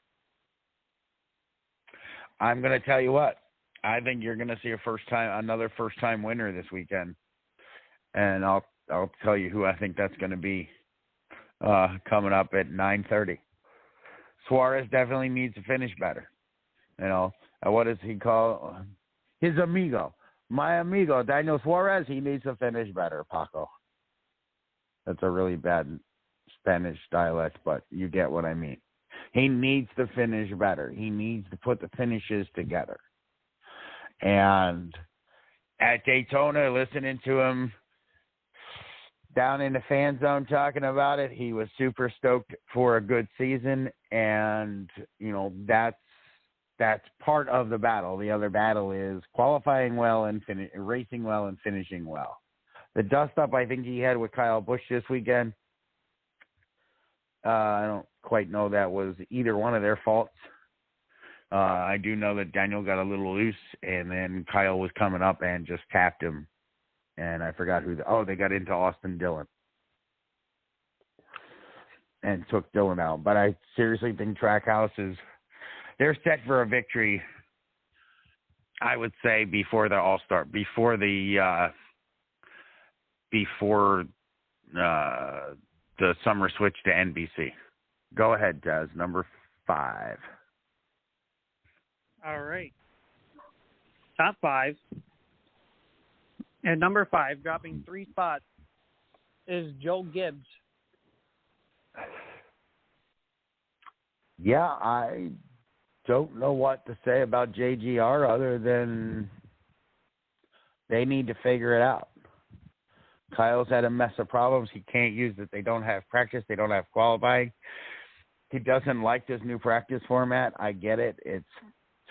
I'm going to tell you what. I think you're going to see another first-time winner this weekend, and I'll tell you who I think that's going to be coming up at 9:30. Suarez definitely needs to finish better. You know, what does he call his amigo? My amigo, Daniel Suarez. He needs to finish better, Paco. That's a really bad Spanish dialect, but you get what I mean. He needs to finish better. He needs to put the finishes together. And at Daytona, listening to him down in the fan zone talking about it, he was super stoked for a good season. And, you know, that's part of the battle. The other battle is qualifying well and racing well and finishing well. The dust-up I think he had with Kyle Busch this weekend, I don't quite know that was either one of their faults. I do know that Daniel got a little loose, and then Kyle was coming up and just tapped him. And I forgot they got into Austin Dillon and took Dillon out. But I seriously think Trackhouse they're set for a victory, I would say, before the All-Star, before the summer switch to NBC. Go ahead, Taz, number 5. All right. Top 5. And number 5, dropping 3 spots, is Joe Gibbs. Yeah, I don't know what to say about JGR other than they need to figure it out. Kyle's had a mess of problems. He can't use it. They don't have practice. They don't have qualifying. He doesn't like this new practice format. I get it. It's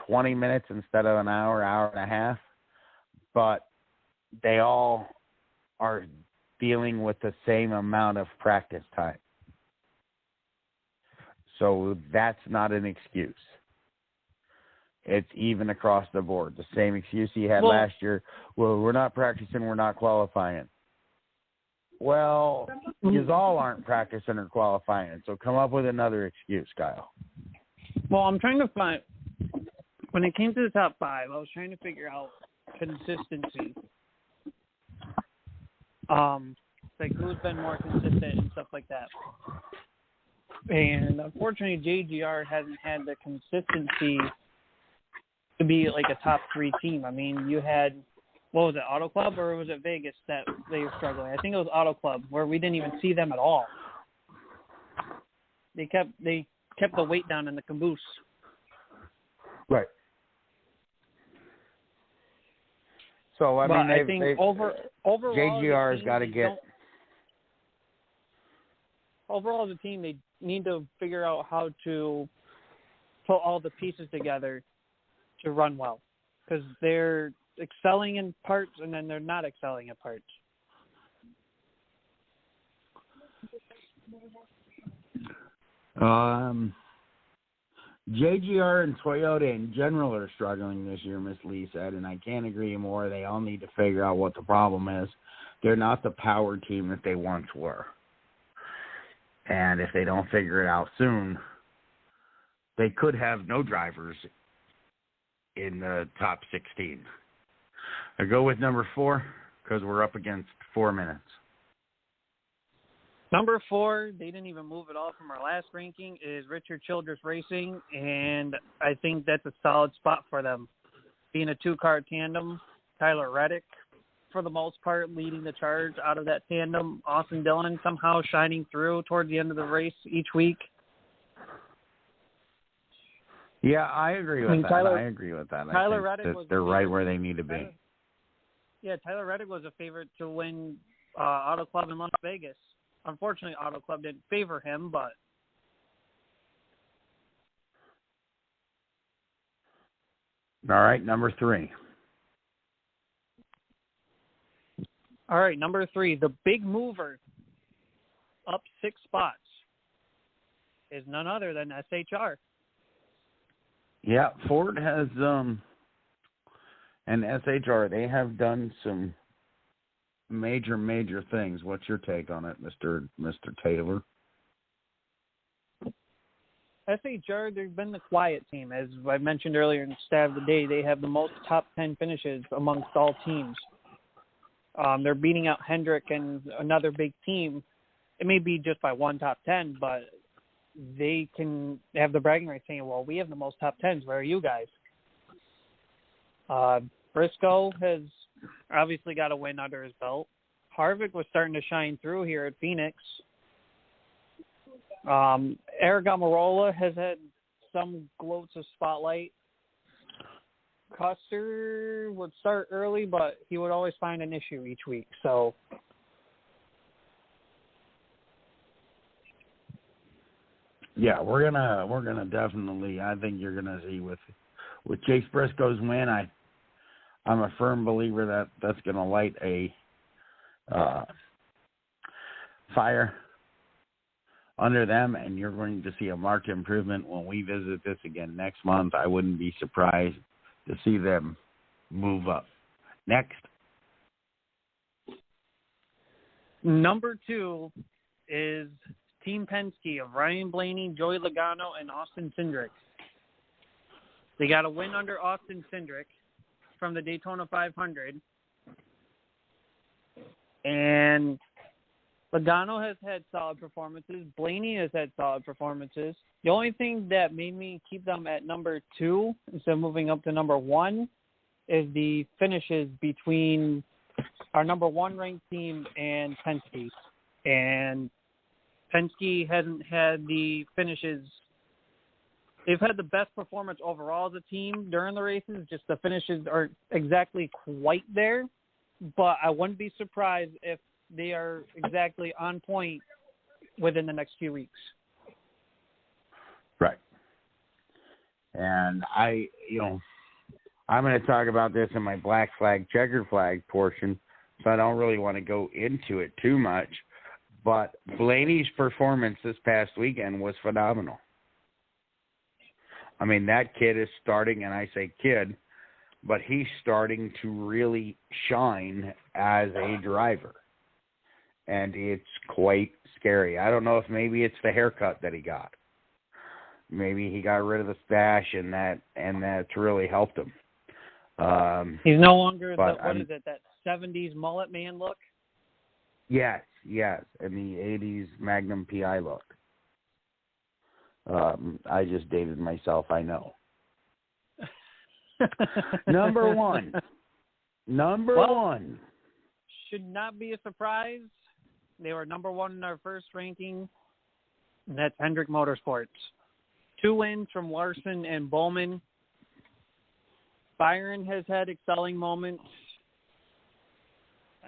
20 minutes instead of an hour and a half. But they all are dealing with the same amount of practice time. So that's not an excuse. It's even across the board. The same excuse he had last year. Well, we're not practicing, we're not qualifying. Well, you all aren't practicing or qualifying, so come up with another excuse, Kyle. Well, I'm trying to find, when it came to the top 5, I was trying to figure out consistency. Like who's been more consistent and stuff like that. And unfortunately, JGR hasn't had the consistency to be like a top 3 team. I mean, you had, what was it, Auto Club, or was it Vegas that they were struggling? I think it was Auto Club, where we didn't even see them at all. They kept the weight down in the caboose. Right. So I mean, I think overall, JGR's got to get. Overall, as a team, they need to figure out how to put all the pieces together to run well, because they're excelling in parts and then they're not excelling in parts. JGR and Toyota in general are struggling this year, Miss Lee said, and I can't agree more. They all need to figure out what the problem is. They're not the power team that they once were. And if they don't figure it out soon, they could have no drivers in the top 16. I go with number 4 because we're up against 4 minutes. Number 4, they didn't even move at all from our last ranking, is Richard Childress Racing, and I think that's a solid spot for them. Being a 2-car tandem, Tyler Reddick, for the most part, leading the charge out of that tandem. Austin Dillon somehow shining through towards the end of the race each week. Yeah, I agree with that. I agree with that. Tyler Reddick was they're right where they need to be. Tyler Reddick was a favorite to win Auto Club in Las Vegas. Unfortunately, Auto Club didn't favor him, but all right, number 3. All right, number 3, the big mover, up 6 spots, is none other than SHR. Yeah, Ford has and SHR, they have done some major things. What's your take on it, Mr. Taylor? SHR, they've been the quiet team. As I mentioned earlier in Stat of the Day, they have the most top 10 finishes amongst all teams. They're beating out Hendrick and another big team. It may be just by one top 10, but they can have the bragging rights saying, well, we have the most top 10s. Where are you guys? Briscoe has obviously got a win under his belt. Harvick was starting to shine through here at Phoenix. Eric Almirola has had some gloats of spotlight. Custer would start early, but he would always find an issue each week. So, yeah, we're gonna definitely. I think you're gonna see with Chase Briscoe's win. I'm a firm believer that that's gonna light a fire under them, and you're going to see a marked improvement when we visit this again next month. I wouldn't be surprised to see them move up. Next. Number 2 is Team Penske of Ryan Blaney, Joey Logano, and Austin Cindric. They got a win under Austin Cindric from the Daytona 500. And Logano has had solid performances. Blaney has had solid performances. The only thing that made me keep them at number 2 instead of moving up to number 1 is the finishes between our number 1 ranked team and Penske. And Penske hasn't had the finishes. They've had the best performance overall as a team during the races. Just the finishes aren't exactly quite there. But I wouldn't be surprised if they are exactly on point within the next few weeks. Right. And I'm going to talk about this in my black flag, checkered flag portion, so I don't really want to go into it too much. But Blaney's performance this past weekend was phenomenal. I mean, that kid is starting, and I say kid, but he's starting to really shine as a driver. And it's quite scary. I don't know if maybe it's the haircut that he got. Maybe he got rid of the stash, and that's really helped him. He's no longer that 70s mullet man look? Yes, and the 80s Magnum PI look. I just dated myself, I know. Number one. Number one. Should not be a surprise. They were number 1 in our first ranking, and that's Hendrick Motorsports. 2 wins from Larson and Bowman. Byron has had excelling moments.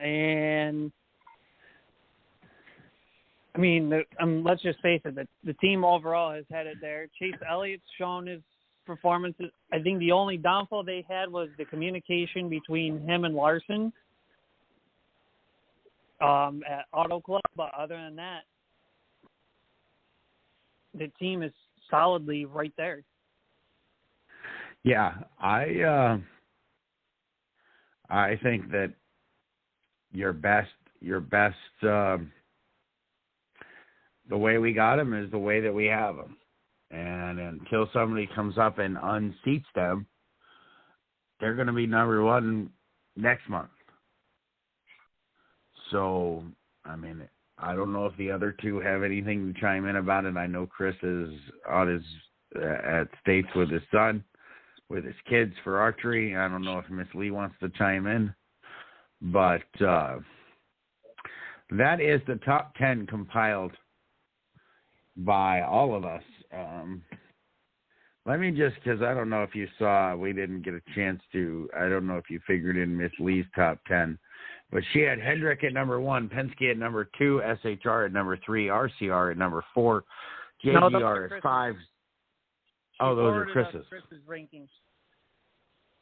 And, I mean, let's just face it, the team overall has had it there. Chase Elliott's shown his performances. I think the only downfall they had was the communication between him and Larson at Auto Club, but other than that, the team is solidly right there. Yeah, I think that your best the way we got them is the way that we have them. And until somebody comes up and unseats them, they're going to be number one next month. So, I mean, I don't know if the other two have anything to chime in about it. I know Chris is on his at States with his son, with his kids for archery. I don't know if Miss Lee wants to chime in, but that is the top 10 compiled by all of us. Let me just, because I don't know if you saw, we didn't get a chance to, I don't know if you figured in Miss Lee's top 10, but she had Hendrick at number 1, Penske at number 2, SHR at number 3, RCR at number 4, JGR at 5. Oh, those are Chris's. Chris's rankings.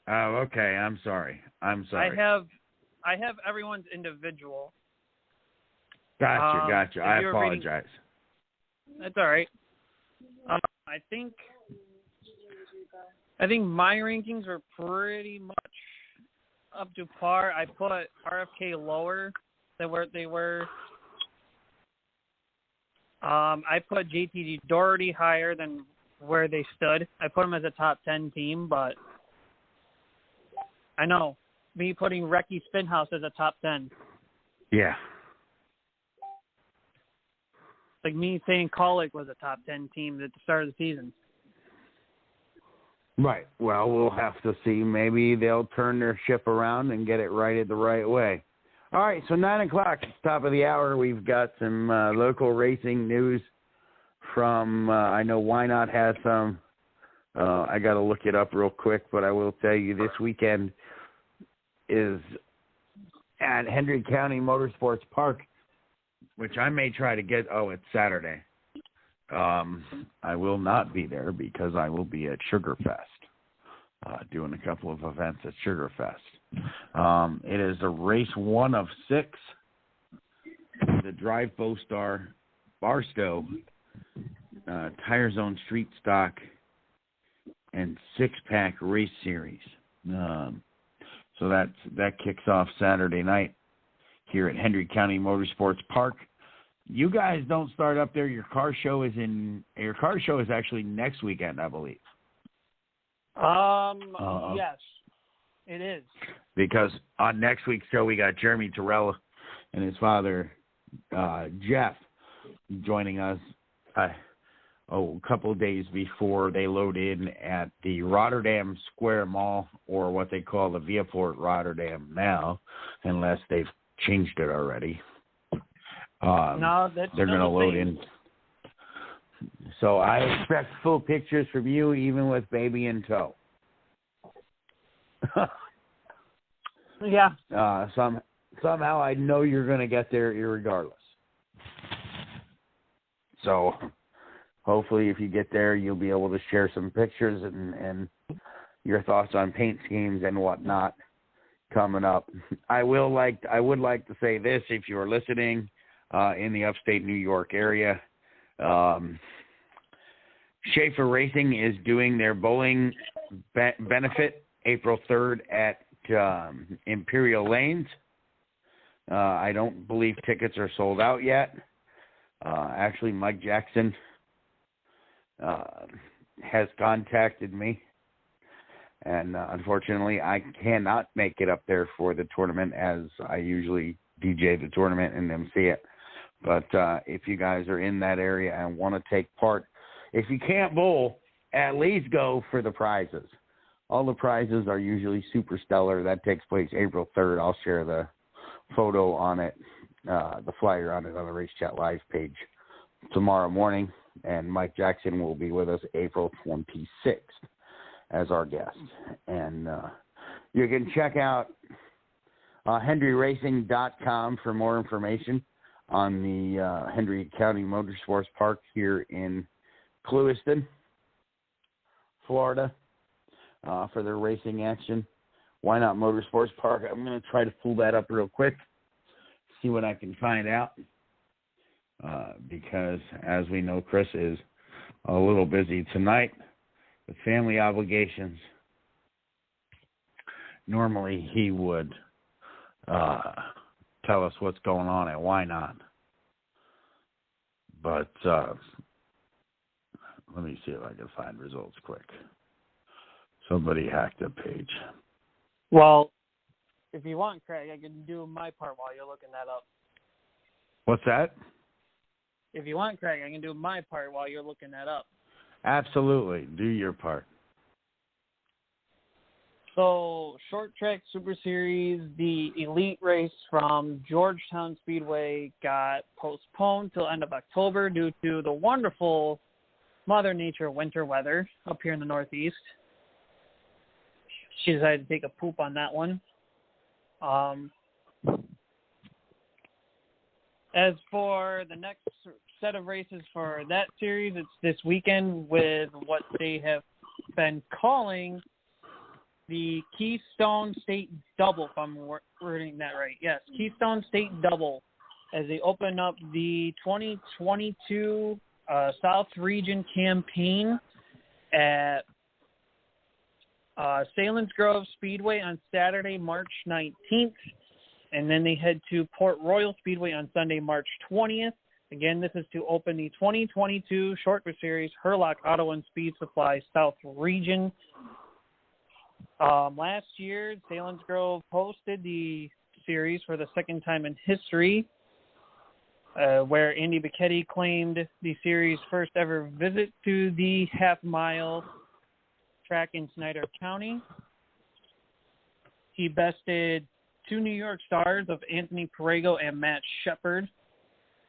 Oh, okay. I'm sorry. I have everyone's individual. Gotcha. I apologize. That's all right. I think my rankings were pretty much up to par. I put RFK lower than where they were. I put JTG Doherty higher than where they stood. I put them as a top 10 team, but I know me putting Recce Spinhouse as a top 10. Yeah. Like me saying Colic was a top 10 team at the start of the season. Right. Well, we'll have to see. Maybe they'll turn their ship around and get it righted the right way. All right, so 9 o'clock, top of the hour, we've got some local racing news from, I know Why Not has some. I got to look it up real quick, but I will tell you this weekend is at Hendry County Motorsports Park, which I may try to get. Oh, it's Saturday. I will not be there because I will be at Sugarfest, doing a couple of events at Sugarfest. It is a race 1 of 6, the Drive Bowstar Barstow Tire Zone Street Stock and 6-pack race series. So that kicks off Saturday night here at Hendry County Motorsports Park. You guys don't start up there. Your car show is actually next weekend, I believe. Yes, it is. Because on next week's show, we got Jeremy Terrell and his father, Jeff, joining us a couple of days before they load in at the Rotterdam Square Mall, or what they call the Viaport Rotterdam now, unless they've changed it already. No, they're going to load in. So I expect full pictures from you, even with baby in tow. Yeah. Somehow I know you're going to get there irregardless. So hopefully if you get there, you'll be able to share some pictures and your thoughts on paint schemes and whatnot coming up. I would like to say this, if you're listening in the upstate New York area, Schaefer Racing is doing their bowling benefit April 3rd at Imperial Lanes. I don't believe tickets are sold out yet. Actually, Mike Jackson has contacted me, and unfortunately, I cannot make it up there for the tournament, as I usually DJ the tournament and MC it. But if you guys are in that area and want to take part, if you can't bowl, at least go for the prizes. All the prizes are usually super stellar. That takes place April 3rd. I'll share the photo on it, the flyer on it on the Race Chat Live page tomorrow morning. And Mike Jackson will be with us April 26th as our guest. And you can check out HendryRacing.com for more information on the Hendry County Motorsports Park here in Clewiston, Florida, for their racing action. Why Not Motorsports Park? I'm going to try to pull that up real quick, see what I can find out, because as we know, Chris is a little busy tonight with family obligations normally he would tell us what's going on and why not. But let me see if I can find results quick. Somebody hacked the page. Well, if you want, Craig, I can do my part while you're looking that up. What's that? If you want, Craig, I can do my part while you're looking that up. Absolutely. Do your part. So, Short Track Super Series, the elite race from Georgetown Speedway got postponed till end of October due to the wonderful Mother Nature winter weather up here in the Northeast. She decided to take a poop on that one. As for the next set of races for that series, it's this weekend with what they have been calling the Keystone State Double, if I'm wording that right. Yes, Keystone State Double, as they open up the 2022 South Region campaign at Salins Grove Speedway on Saturday, March 19th. And then they head to Port Royal Speedway on Sunday, March 20th. Again, this is to open the 2022 Short Track Series Hurlock Auto and Speed Supply South Region. Last year, Salins Grove hosted the series for the second time in history, where Andy Bicchetti claimed the series' first ever visit to the half-mile track in Snyder County. He bested two New York stars of Anthony Perego and Matt Shepard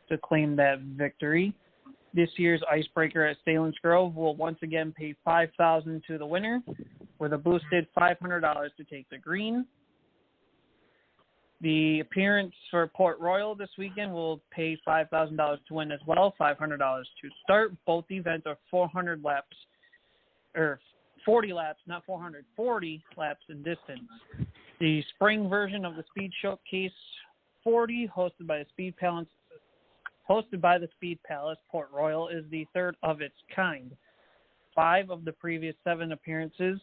to claim that victory. This year's icebreaker at Salins Grove will once again pay $5,000 to the winner, with a boosted $500 to take the green. The appearance for Port Royal this weekend will pay $5,000 to win as well, $500 to start. Both events are 400 laps, or 40 laps, not 400, 40 laps in distance. The spring version of the Speed Showcase 40, hosted by the Speed Palace, Port Royal, is the third of its kind. 5 of the previous 7 appearances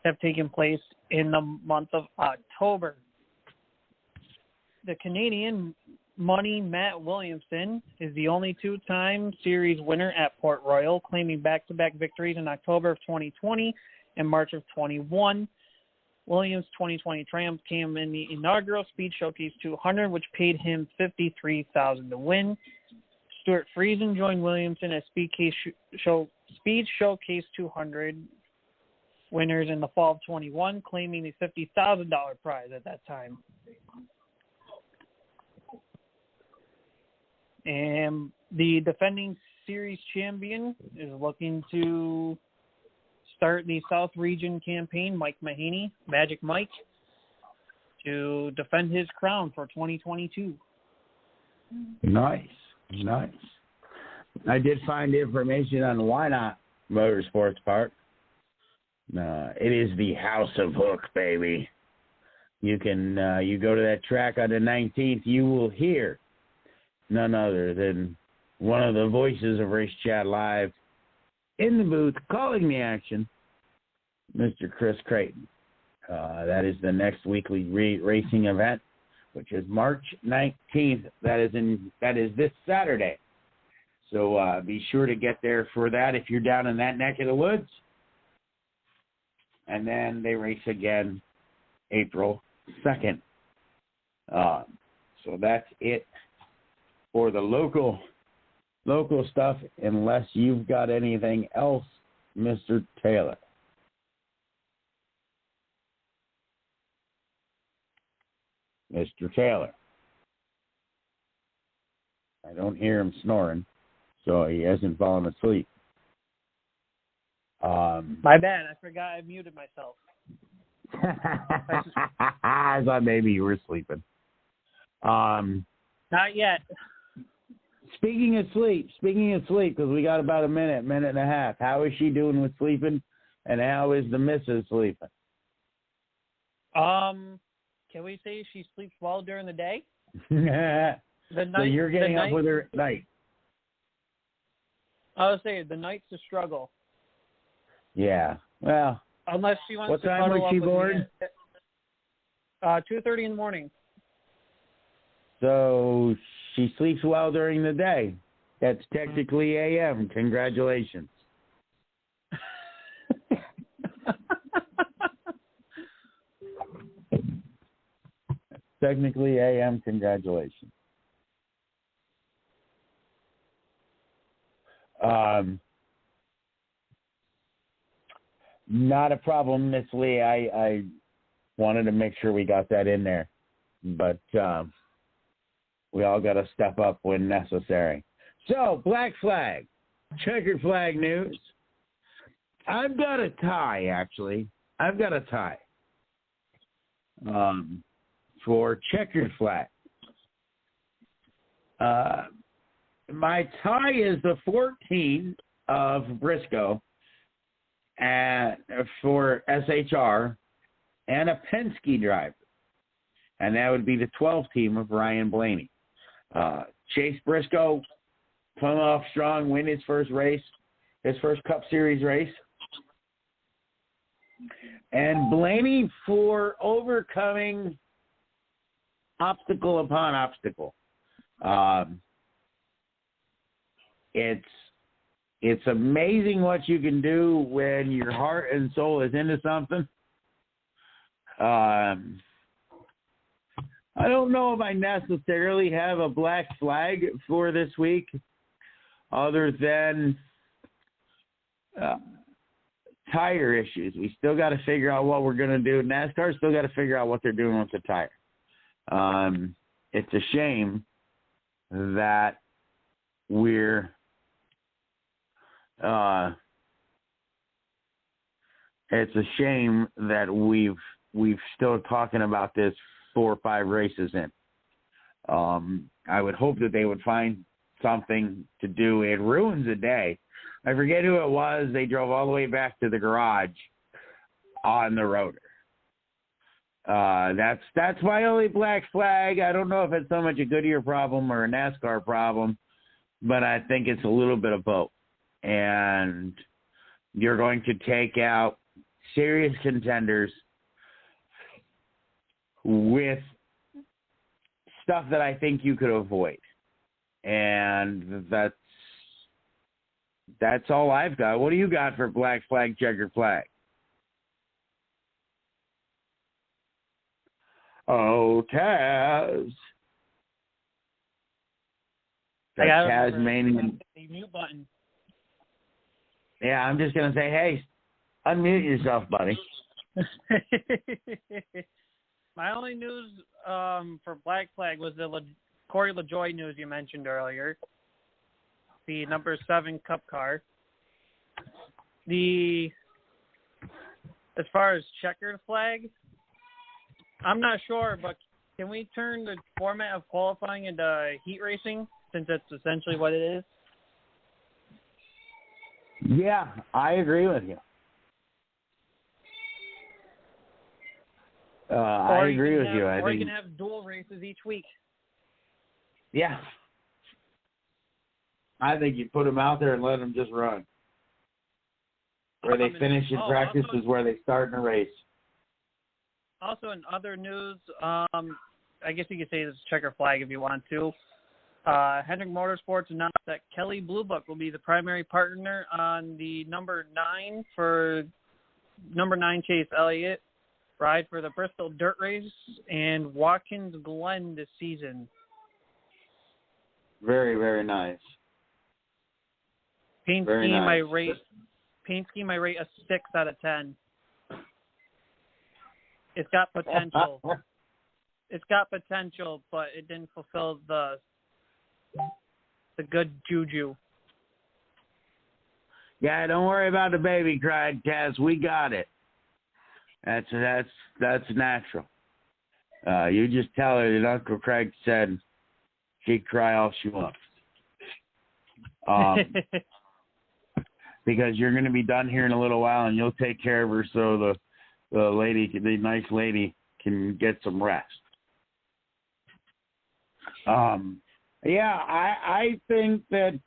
have taken place in the month of October. The Canadian Money Matt Williamson is the only 2-time series winner at Port Royal, claiming back-to-back victories in October of 2020 and March of 21. Williams' 2020 triumph came in the inaugural Speed Showcase 200, which paid him $53,000 to win. Stuart Friesen joined Williamson as Speed Showcase 200 winners in the fall of 21, claiming the $50,000 prize at that time. And the defending series champion is looking to start the South Region campaign, Mike Mahaney, Magic Mike, to defend his crown for 2022. Nice. I did find information on Why Not Motorsports Park. It is the House of Hook, baby. You can you go to that track on the 19th, you will hear none other than one of the voices of Race Chat Live in the booth calling the action, Mr. Chris Creighton. That is the next weekly racing event, which is March 19th. That is this Saturday. So be sure to get there for that if you're down in that neck of the woods. And then they race again April 2nd. So that's it for the local stuff, unless you've got anything else, Mr. Taylor. Mr. Taylor. I don't hear him snoring, so he hasn't fallen asleep. My bad. I forgot I muted myself. I thought maybe you were sleeping. Not yet. Speaking of sleep, because we got about a minute and a half. How is she doing with sleeping, and how is the missus sleeping? Can we say she sleeps well during the day? So you're getting up with her at night. I was saying the night's a struggle. Yeah. Well. Unless she wants what to time cuddle was she up with born? me 2:30 in the morning. So she sleeps well during the day. That's technically AM. Congratulations. Technically AM. Congratulations. Not a problem, Miss Lee. I wanted to make sure we got that in there, but we all got to step up when necessary. So, black flag, checkered flag news. I've got a tie, actually. I've got a tie for checkered flag. My tie is the 14 of Briscoe for SHR and a Penske driver. And that would be the 12 team of Ryan Blaney. Chase Briscoe come off strong, win his first race, his first Cup Series race. And Blaney for overcoming obstacle upon obstacle. It's amazing what you can do when your heart and soul is into something. I don't know if I necessarily have a black flag for this week, other than tire issues. We still got to figure out what we're going to do. NASCAR still got to figure out what they're doing with the tire. It's a shame that we're we've still talking about this 4 or 5 races in. I would hope that they would find something to do. It ruins a day. I forget who it was. They drove all the way back to the garage on the rotor. That's my only black flag. I don't know if it's so much a Goodyear problem or a NASCAR problem, but I think it's a little bit of both. And you're going to take out serious contenders with stuff that I think you could avoid. And that's all I've got. What do you got for black flag, checkered flag? Oh, Taz. The Tasmanian. The mute button. Yeah, I'm just going to say, hey, unmute yourself, buddy. My only news for black flag was the Corey LaJoie news you mentioned earlier. The number 7 Cup car. As far as checkered flag, I'm not sure, but can we turn the format of qualifying into heat racing, since that's essentially what it is? Yeah, I agree with you. I agree with you. Or you can have dual races each week. Yeah. I think you put them out there and let them just run. Where they finish in practice is where they start in a race. Also, in other news, I guess you could say this is checker flag if you want to. Hendrick Motorsports announced that Kelly Blue Book will be the primary partner on the number 9 Chase Elliott ride for the Bristol Dirt Race and Watkins Glen this season. Very, very nice. Paint scheme might rate a 6 out of 10. It's got potential. But it didn't fulfill the good juju. Yeah, don't worry about the baby cry, Taz. We got it. That's natural. You just tell her that Uncle Craig said she'd cry all she wants. Because you're going to be done here in a little while, and you'll take care of her so the nice lady can get some rest. Yeah, I think that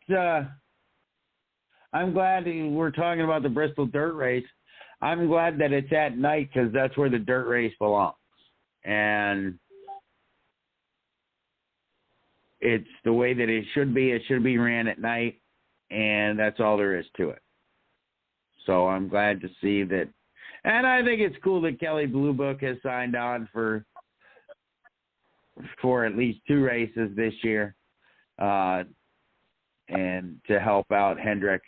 I'm glad we're talking about the Bristol Dirt Race. I'm glad that it's at night because that's where the dirt race belongs. and it's the way that it should be. It should be ran at night, and that's all there is to it. So I'm glad to see that. And I think it's cool that Kelly Blue Book has signed on for at least 2 races this year, and to help out Hendrick.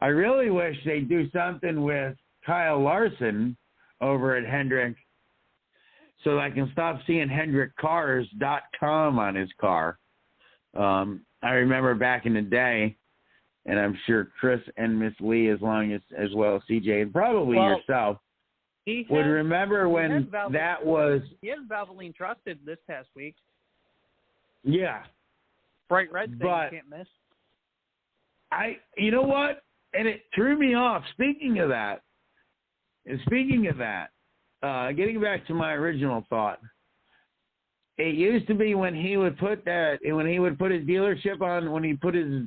I really wish they'd do something with Kyle Larson over at Hendrick so I can stop seeing HendrickCars.com on his car. I remember back in the day, and I'm sure Chris and Miss Lee, as well as CJ, and probably yourself, would remember when that was. He has Valvoline Trusted this past week. Yeah. Bright red thing you can't miss. You know what? And it threw me off. Speaking of that, getting back to my original thought, it used to be when he would put his dealership on, when he put his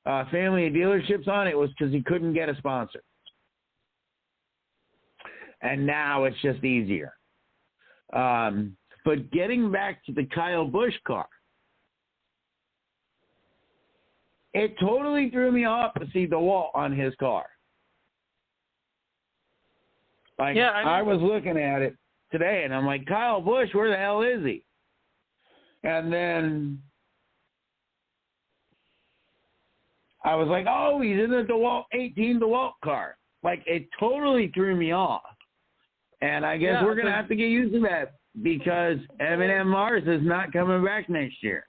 family of dealerships on, it was because he couldn't get a sponsor. And now it's just easier. But getting back to the Kyle Busch car, it totally threw me off to see DeWalt on his car. I was looking at it today, and I'm like, Kyle Busch, where the hell is he? And then I was like, oh, he's in the DeWalt 18 DeWalt car. Like, it totally threw me off. And I guess we're going to have to get used to that because M&M Mars is not coming back next year.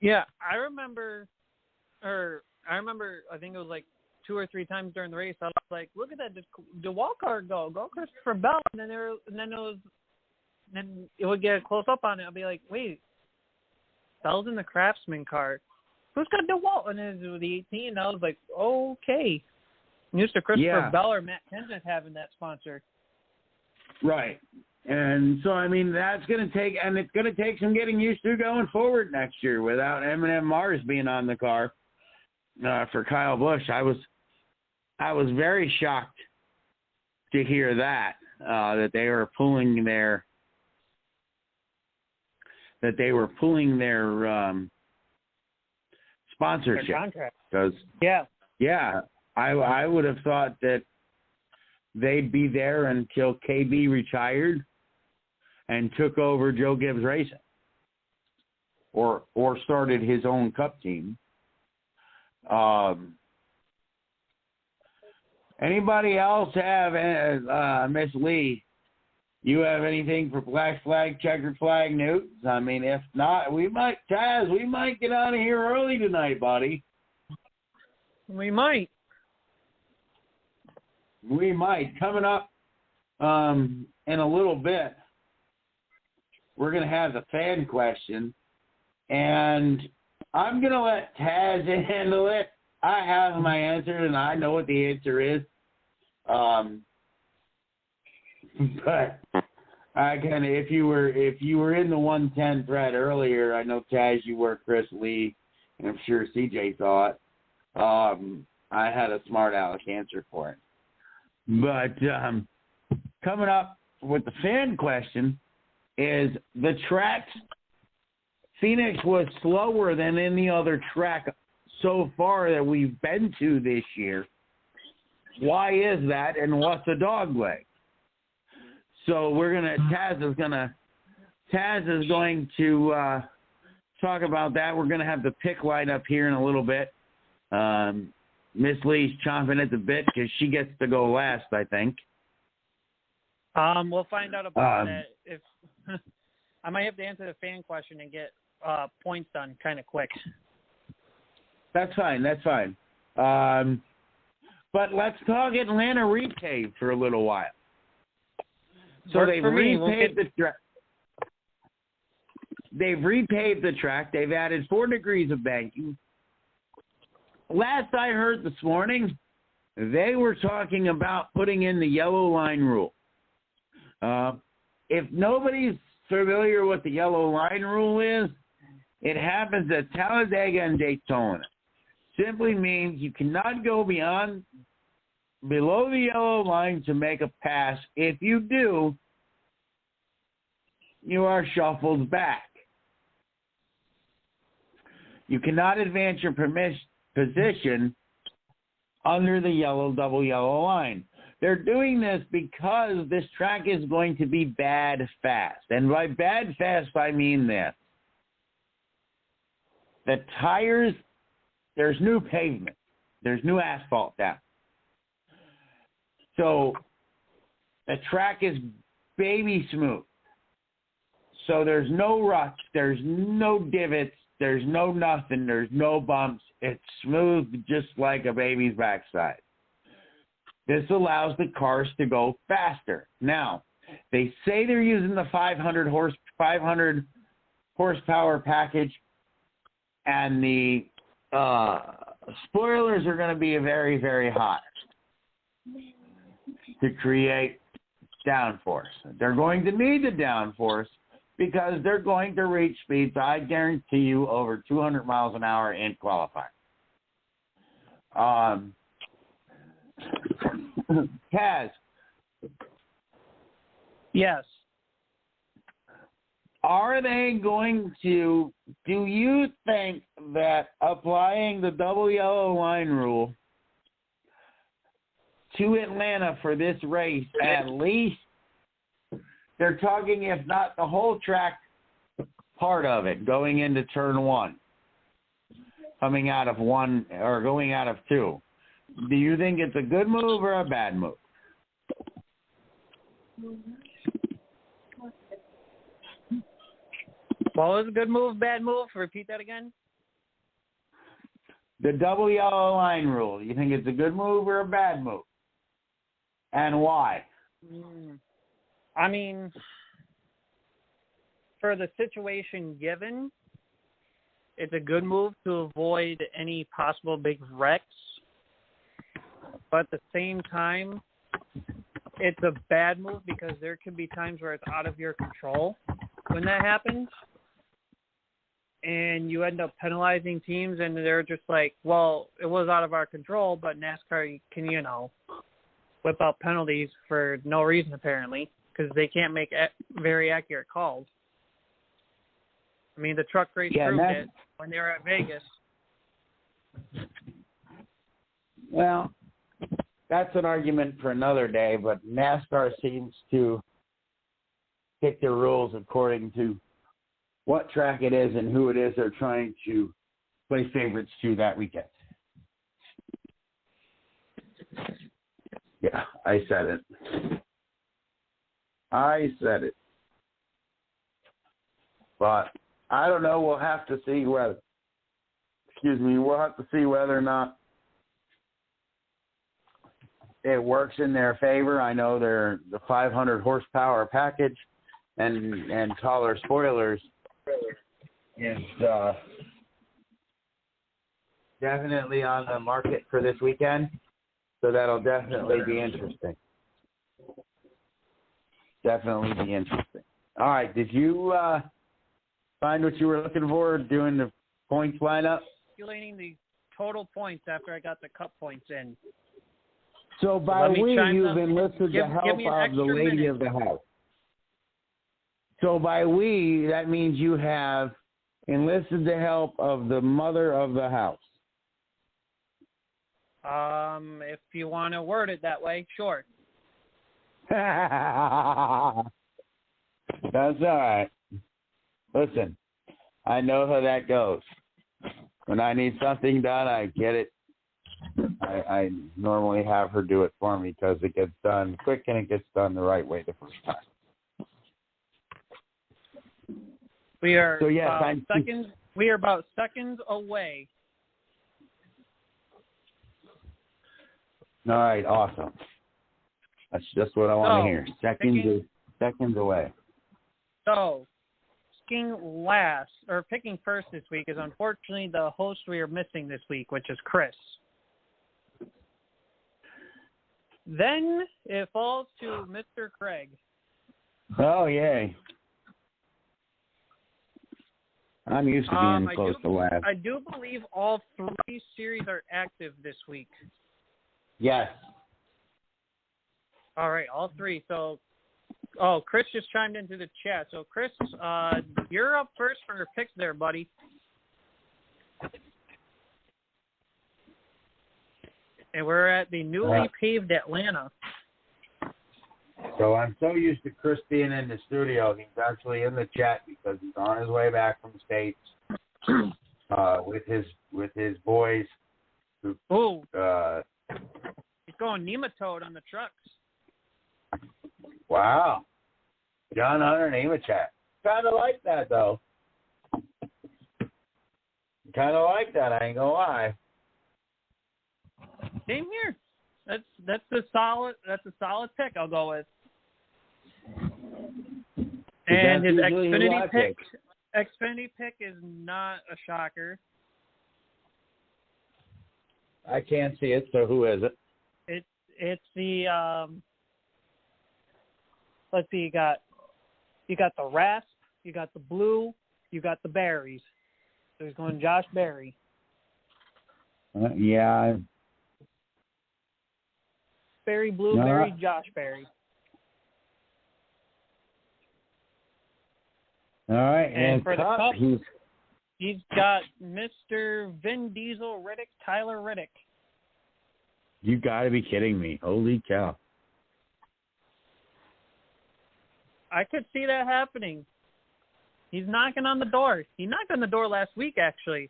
Yeah, I remember, I think it was like 2 or 3 times during the race, I was like, look at that DeWalt car go Christopher Bell. And then it would get a close up on it. I'll be like, wait, Bell's in the Craftsman car. Who's got DeWalt? And then it was the 18. And I was like, okay. I'm used to Christopher Bell or Matt Kenseth having that sponsor. Right. And so, I mean, it's going to take some getting used to going forward next year without M&M Mars being on the car for Kyle Busch. I was very shocked to hear that they were pulling their sponsorship. Their contract. Because I would have thought that they'd be there until KB retired and took over Joe Gibbs Racing, or started his own Cup team. Anybody else have, Miss Lee, you have anything for black flag, checkered flag news? I mean, if not, we might get out of here early tonight, buddy. We might. Coming up in a little bit, we're going to have the fan question, and I'm going to let Taz handle it. I have my answer, and I know what the answer is. But again, if you were in the 110 thread earlier, I know Taz, you were Chris Lee, and I'm sure CJ saw it. I had a smart aleck answer for it. But coming up with the fan question is the tracks. Phoenix was slower than any other track so far that we've been to this year. Why is that, and what's a dog leg? So Taz is going to talk about that. We're going to have the pick line up here in a little bit. Miss Lee's chomping at the bit because she gets to go last, I think. We'll find out about that. If I might have to answer the fan question and get points done kind of quick. That's fine. But let's talk Atlanta repaved for a little while. So they've repaved the track. They've repaved the track. They've added 4 degrees of banking. Last I heard this morning, they were talking about putting in the yellow line rule. If nobody's familiar with the yellow line rule is, it happens at Talladega and Daytona. Simply means you cannot go below the yellow line to make a pass. If you do, you are shuffled back. You cannot advance your position under the double yellow line. They're doing this because this track is going to be bad fast. And by bad fast, I mean this. The tires, there's new pavement. There's new asphalt down. So the track is baby smooth. So there's no ruts, there's no divots, there's no nothing, there's no bumps. It's smooth just like a baby's backside. This allows the cars to go faster. Now, they say they're using the 500 horsepower package, and the spoilers are going to be very, very hot to create downforce. They're going to need the downforce because they're going to reach speeds, I guarantee you, over 200 miles an hour in qualifying. Kaz. Yes. Are they going to, do you think that applying the double yellow line rule to Atlanta for this race, at least they're talking, if not the whole track, part of it, going into turn one, coming out of one or going out of two? Do you think it's a good move or a bad move? What was a good move, bad move? Repeat that again. The double yellow line rule. Do you think it's a good move or a bad move? And why? I mean, for the situation given, it's a good move to avoid any possible big wrecks. But at the same time, it's a bad move because there could be times where it's out of your control when that happens. And you end up penalizing teams, and they're just like, well, it was out of our control, but NASCAR can, whip out penalties for no reason, apparently, because they can't make very accurate calls. I mean, the truck race proved it when they were at Vegas. Well, that's an argument for another day, but NASCAR seems to pick their rules according to what track it is and who it is they're trying to play favorites to that weekend. Yeah, I said it. But I don't know. We'll have to see whether, we'll have to see whether or not it works in their favor. I know they're the 500 horsepower package and taller spoilers is definitely on the market for this weekend. So that'll definitely be interesting. All right. Did you find what you were looking for doing the points lineup? Calculating the total points after I got the cup points in. So by we, you've enlisted the help of the lady of the house. So by we, that means you have enlisted the help of the mother of the house. If you want to word it that way, sure. That's all right. Listen, I know how that goes. When I need something done, I get it. I normally have her do it for me because it gets done quick and it gets done the right way the first time. We are We are about seconds away. All right, awesome. That's just what I want to hear. Seconds away. So, picking first this week is unfortunately the host we are missing this week, which is Chris. Then it falls to Mr. Craig. Oh, yay. I'm used to being close to last. I do believe all three series are active this week. Yes. All right, all three. So Chris just chimed into the chat. So, Chris, you're up first for your picks there, buddy. And we're at the newly paved Atlanta. So I'm so used to Chris being in the studio, he's actually in the chat because he's on his way back from the States with his boys. He's going nematode on the trucks. Wow. John Hunter Nemachat. Kind of like that, though. Kind of like that, I ain't gonna lie. Same here. That's a solid pick I'll go with. And his Xfinity pick is not a shocker. I can't see it, so who is it? It's the let's see, you got the Rasp, you got the Blue, you got the Berries. So he's going Josh Berry. Yeah. Berry, Blueberry, Josh Berry. All right, and for the Cup, he's got Mr. Vin Diesel Riddick, Tyler Riddick. You got to be kidding me. Holy cow. I could see that happening. He's knocking on the door. He knocked on the door last week, actually.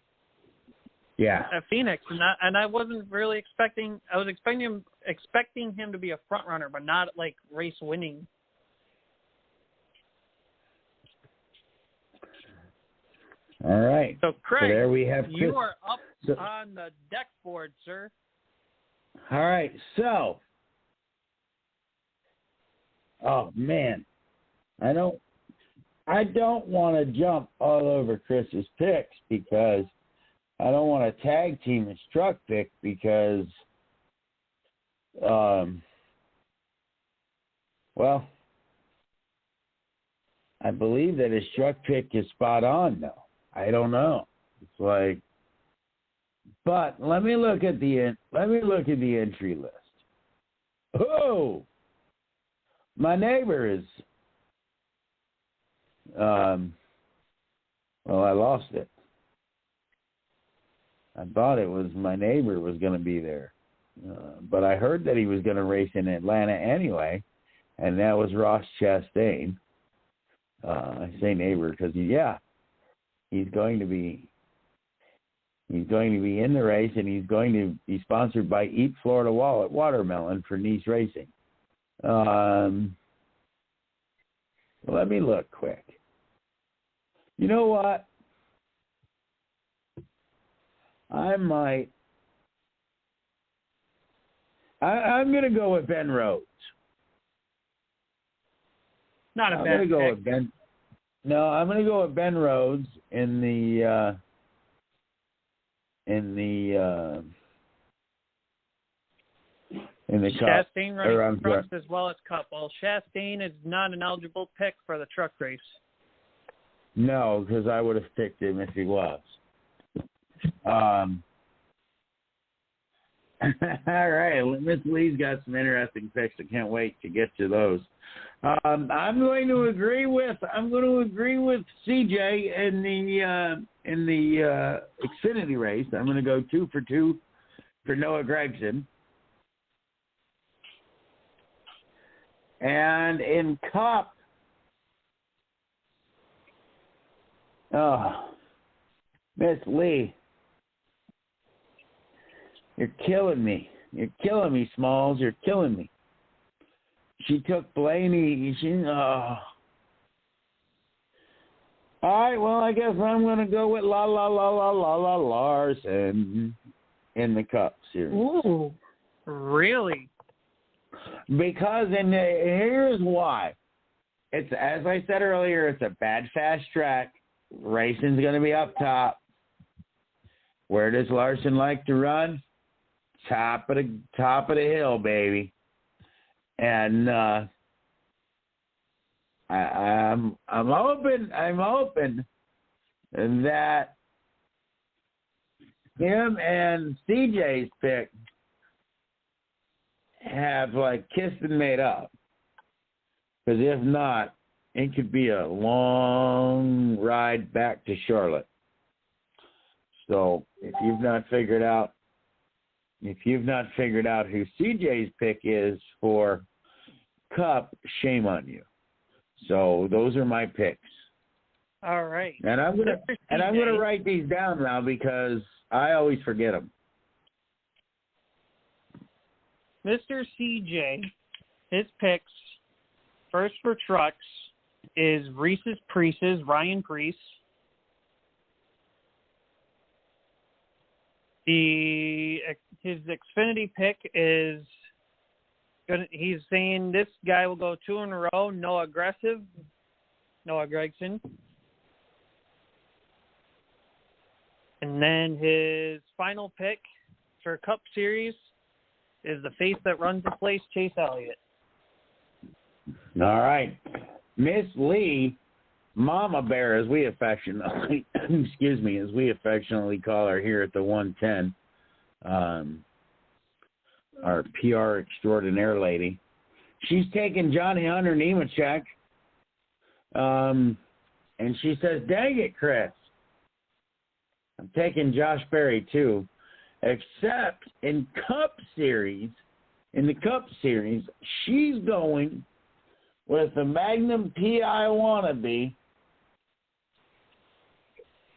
Yeah. At Phoenix, and I wasn't really expecting. I was expecting him to be a front runner, but not like race winning. All right. So Craig, so there we have Chris. You are up on the deck board, sir. All right. So, oh man, I don't want to jump all over Chris's picks because I don't want to tag team his truck pick because, well, I believe that his truck pick is spot on, though. I don't know. It's like, but let me look at the entry list. Oh, my neighbor is. Well, I lost it. I thought it was my neighbor was going to be there, but I heard that he was going to race in Atlanta anyway, and that was Ross Chastain. I say neighbor because he's going to be in the race, and he's going to be sponsored by Eat Florida Watermelon for Nice Racing. Let me look quick. You know what? I'm going to go with Ben Rhodes. Not a bad pick. I'm going to go with Ben Rhodes in the Cup. Chastain running trucks as well as Cup. Well, Chastain is not an eligible pick for the truck race. No, because I would have picked him if he was. All right, Miss Lee's got some interesting picks. I can't wait to get to those. I'm going to agree with CJ in the Xfinity race. I'm going to go 2 for 2 for Noah Gragson. And in Cup, Miss Lee, you're killing me. You're killing me, Smalls. You're killing me. She took Blaney. All right, well, I guess I'm going to go with Larson in the Cup Series. Ooh, really? Because here's why. It's, as I said earlier, it's a bad fast track. Racing's going to be up top. Where does Larson like to run? Top of the hill, baby. And I'm hoping that him and CJ's pick have like kissed and made up. Because if not, it could be a long ride back to Charlotte. So if you've not figured out who CJ's pick is for Cup, shame on you. So those are my picks. All right. And I'm gonna write these down now because I always forget them. Mr. CJ, his picks, first for trucks, is Reese's Priest's Ryan Priest. His Xfinity pick is he's saying this guy will go 2 in a row, no aggressive, Noah Gragson. And then his final pick for Cup Series is the face that runs the place, Chase Elliott. All right. Miss Lee, Mama Bear, as we affectionately, call her here at the 110, our PR extraordinaire lady. She's taking Johnny Hunter Nemechek, and she says, dang it, Chris. I'm taking Josh Berry, too, except in the Cup Series, she's going with the Magnum PI wannabe,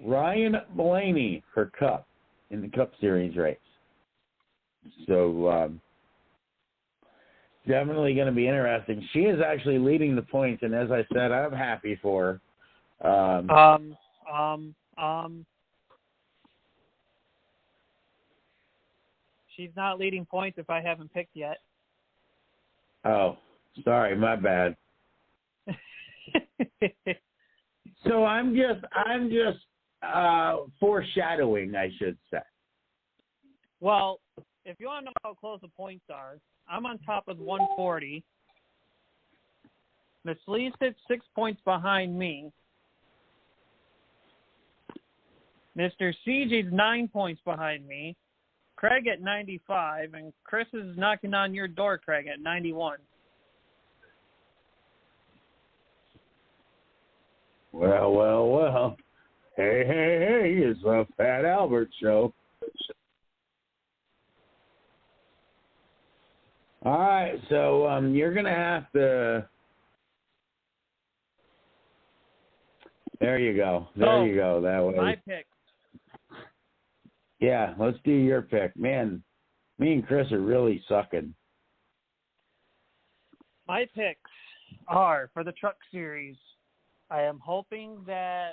Ryan Blaney for Cup in the Cup Series race. So definitely going to be interesting. She is actually leading the points, and as I said, I'm happy for her. She's not leading points if I haven't picked yet. Oh, sorry, my bad. So I'm just foreshadowing, I should say. Well, if you want to know how close the points are, I'm on top with 140. Miss Lee sits 6 points behind me. Mr. CJ's 9 points behind me. Craig at 95, and Chris is knocking on your door, Craig, at 91. Well. Hey, it's a Fat Albert show. All right, so you're going to have to... There you go. There you go. That way. My pick. Yeah, let's do your pick. Man, me and Chris are really sucking. My picks are for the Truck Series. I am hoping that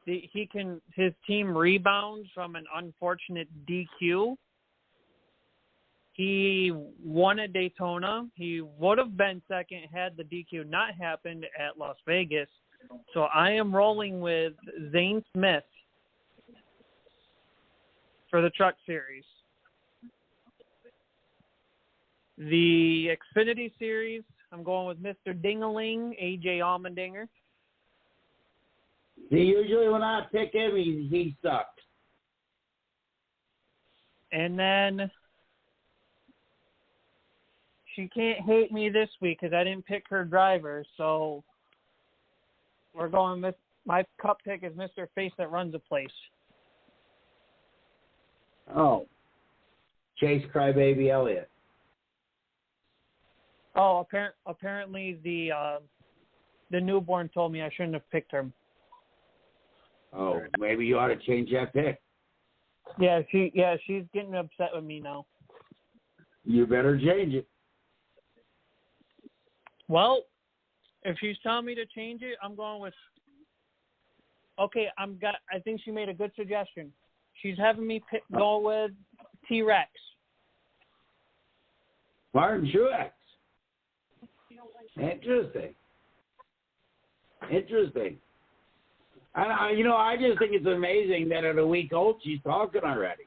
his team rebounds from an unfortunate DQ. He won at Daytona. He would have been second had the DQ not happened at Las Vegas. So I am rolling with Zane Smith for the Truck Series. The Xfinity Series, I'm going with Mr. Dingaling, A.J. Allmendinger. See, usually when I pick him, he sucks. And then she can't hate me this week because I didn't pick her driver, so we're going with my Cup pick is Mr. Face that runs the place. Oh, Chase Crybaby Elliott. Oh, apparently the newborn told me I shouldn't have picked her. Oh, maybe you ought to change that pick. Yeah, she's getting upset with me now. You better change it. Well, if she's telling me to change it, I'm going with. Okay, I think she made a good suggestion. She's having me go with T-Rex. Martin Truex. Interesting. I just think it's amazing that at a week old she's talking already.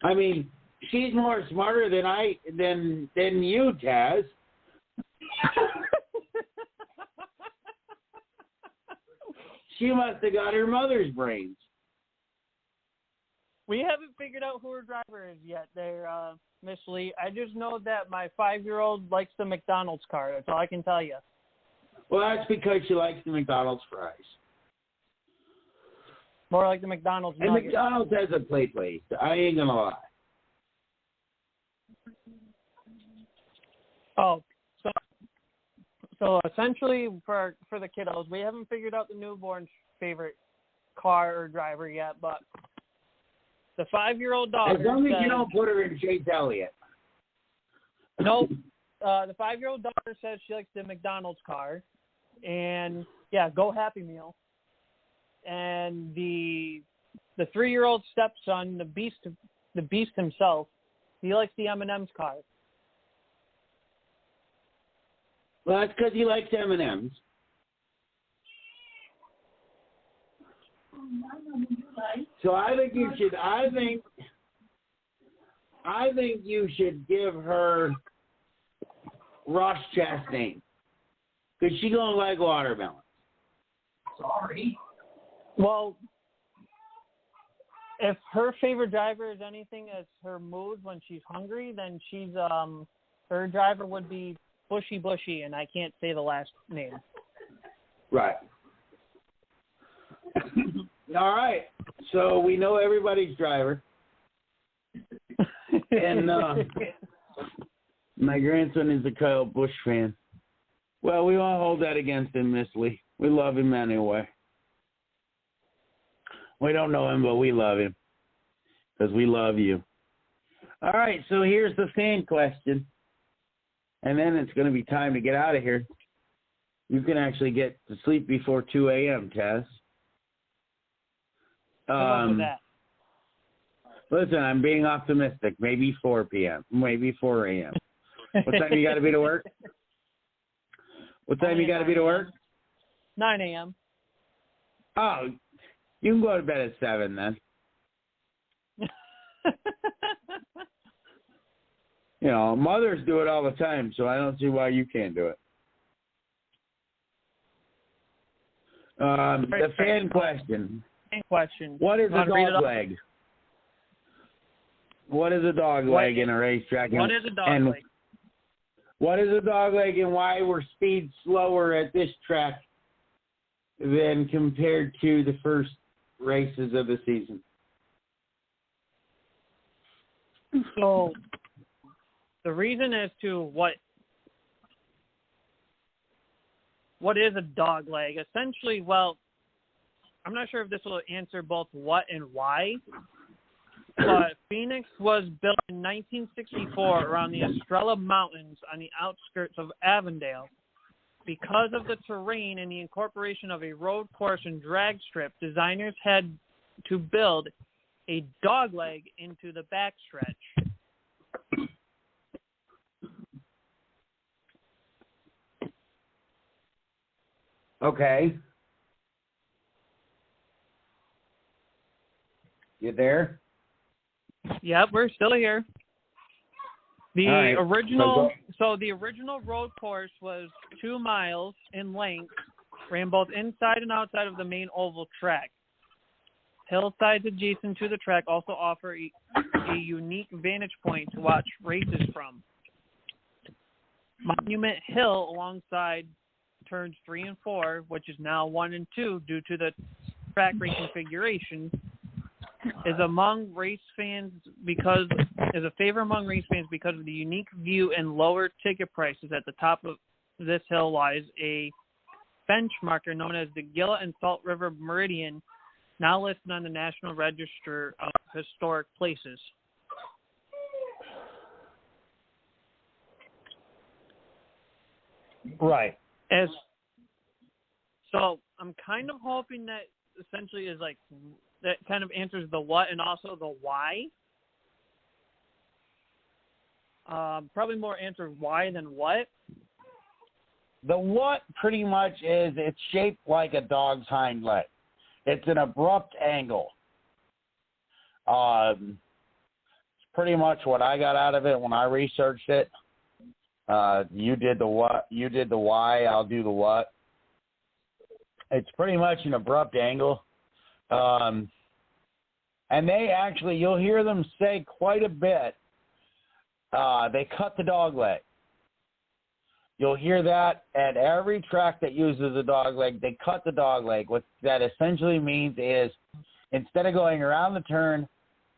I mean, she's more smarter than you, Taz. She must have got her mother's brains. We haven't figured out who her driver is yet there, Miss Lee. I just know that my 5-year-old likes the McDonald's car. That's all I can tell you. Well, that's because she likes the McDonald's fries. More like the McDonald's And nuggets. McDonald's has a play place. I ain't going to lie. Oh, so essentially for the kiddos, we haven't figured out the newborn's favorite car or driver yet, but the 5-year-old daughter. As long as says, you don't put her in Chase Elliott. Nope. The 5-year-old daughter says she likes the McDonald's car, and yeah, go Happy Meal. And the 3-year-old stepson, the beast himself, he likes the M&M's car. Well, that's because he likes M&M's. So I think you should. I think you should give her Ross Chastain because she gonna like watermelon. Sorry. Well, if her favorite driver is anything as her mood when she's hungry, then she's her driver would be Bushy, and I can't say the last name. Right. All right. So we know everybody's driver. And my grandson is a Kyle Busch fan. Well, we won't hold that against him, Miss Lee. We love him anyway. We don't know him, but we love him because we love you. All right, so here's the fan question. And then it's going to be time to get out of here. You can actually get to sleep before 2 a.m., Taz. Good luck with that. Listen, I'm being optimistic. Maybe 4 p.m., maybe 4 a.m. What time you got to be to work? What time you got to be to work? 9 a.m. Oh, you can go to bed at 7 then. You know, mothers do it all the time, so I don't see why you can't do it. The fan question. What is a dog leg? What is a dog leg in a racetrack? What is a dog leg? What is a dog leg and why were speeds slower at this track than compared to the first races of the season? So the reason as to what is a dog leg, essentially, well, I'm not sure if this will answer both what and why, but Phoenix was built in 1964 around the Estrella Mountains on the outskirts of Avondale. Because of the terrain and the incorporation of a road course and drag strip, designers had to build a dog leg into the backstretch. Okay. You there? Yep, we're still here. The right. original road course was 2 miles in length, ran both inside and outside of the main oval track. Hillsides adjacent to the track also offer a unique vantage point to watch races from. Monument Hill alongside turns 3 and 4, which is now 1 and 2 due to the track reconfiguration, is a favor among race fans because of the unique view and lower ticket prices. At the top of this hill lies a benchmarker known as the Gila and Salt River Meridian, now listed on the National Register of Historic Places. Right. So I'm kind of hoping that essentially is like that kind of answers the what and also the why. Probably more answers why than what. The what pretty much is it's shaped like a dog's hind leg. It's an abrupt angle. It's pretty much what I got out of it when I researched it. You did the what, you did the why, I'll do the what. It's pretty much an abrupt angle. And they actually, you'll hear them say quite a bit, they cut the dog leg. You'll hear that at every track that uses a dog leg, they cut the dog leg. What that essentially means is instead of going around the turn,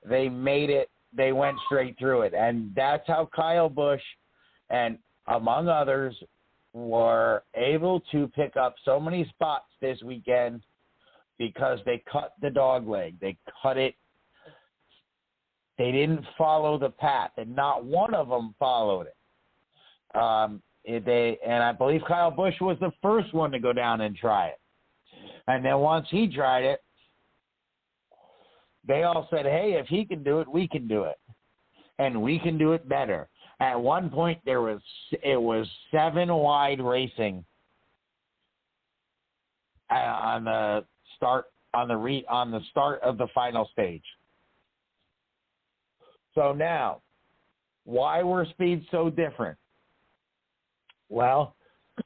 they went straight through it. And that's how Kyle Busch and among others were able to pick up so many spots this weekend because they cut the dog leg. They cut it. They didn't follow the path, and not one of them followed it. And I believe Kyle Busch was the first one to go down and try it. And then once he tried it, they all said, hey, if he can do it, we can do it. And we can do it better. At one point, it was 7 wide racing on the start of the final stage. So now, why were speeds so different? Well,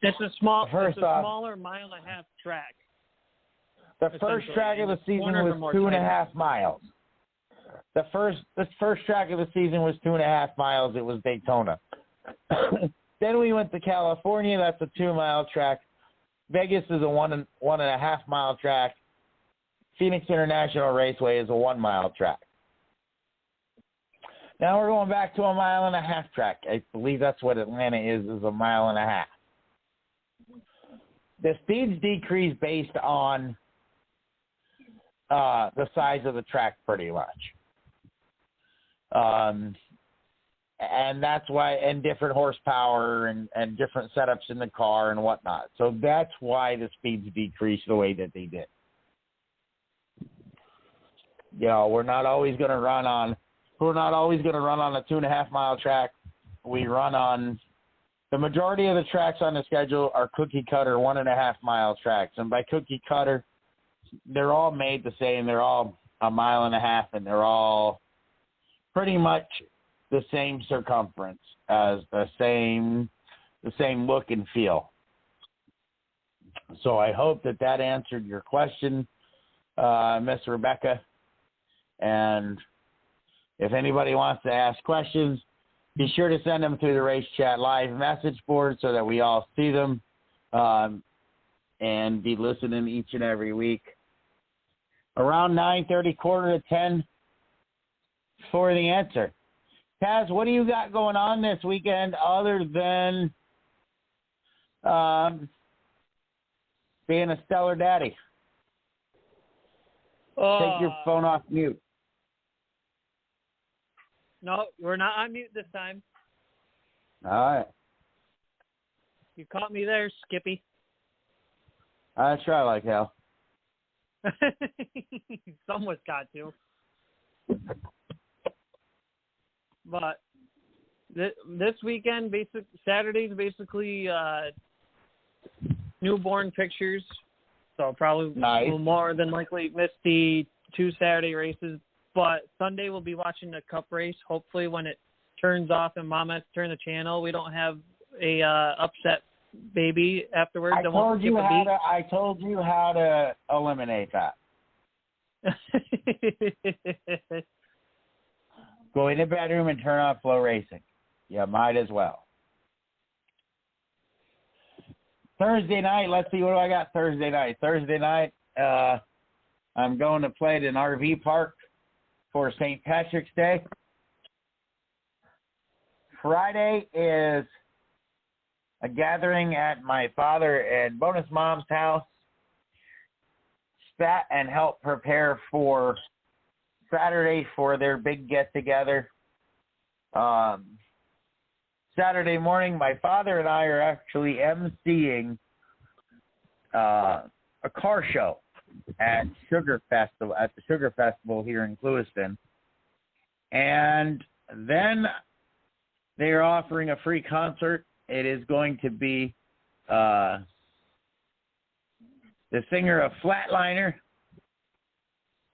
it's a smaller mile-and-a-half track. The first track of the season was 2.5 miles. The first track of the season was 2.5 miles. It was Daytona. Then we went to California. That's a 2-mile track. Vegas is a 1.5 mile track. Phoenix International Raceway is a 1-mile track. Now we're going back to a 1.5 mile track. I believe that's what Atlanta is 1.5 miles. The speeds decrease based on the size of the track pretty much. And that's why, and different horsepower and different setups in the car and whatnot. So that's why the speeds decrease the way that they did. You know, we're not always going to run on a 2.5 mile track. We run on the majority of the tracks on the schedule are cookie cutter 1.5 mile tracks. And by cookie cutter, they're all made the same. They're all 1.5 miles, and they're all pretty much the same circumference as the same look and feel. So I hope that answered your question, Miss Rebecca. And if anybody wants to ask questions, be sure to send them through the Race Chat Live message board so that we all see them and be listening each and every week. Around 9:30, 9:45 for the answer. Taz, what do you got going on this weekend other than being a stellar daddy? Take your phone off mute. No, we're not on mute this time. All right. You caught me there, Skippy. I try like hell. Someone's got to. But this weekend, Saturday's basically newborn pictures. So probably will more than likely miss the 2 Saturday races. But Sunday we'll be watching the Cup race. Hopefully when it turns off and Mom has to turn the channel, we don't have a upset baby afterwards. I told you how to eliminate that. Go in the bedroom and turn off Flow Racing. You might as well. Thursday night, let's see, what do I got Thursday night? Thursday night, I'm going to play at an RV park for St. Patrick's Day. Friday is a gathering at my father and bonus mom's house. Spat and help prepare for Saturday for their big get-together. Saturday morning, my father and I are actually emceeing a car show at the Sugar Festival here in Lewiston. And then they are offering a free concert. It is going to be the singer of Flatliner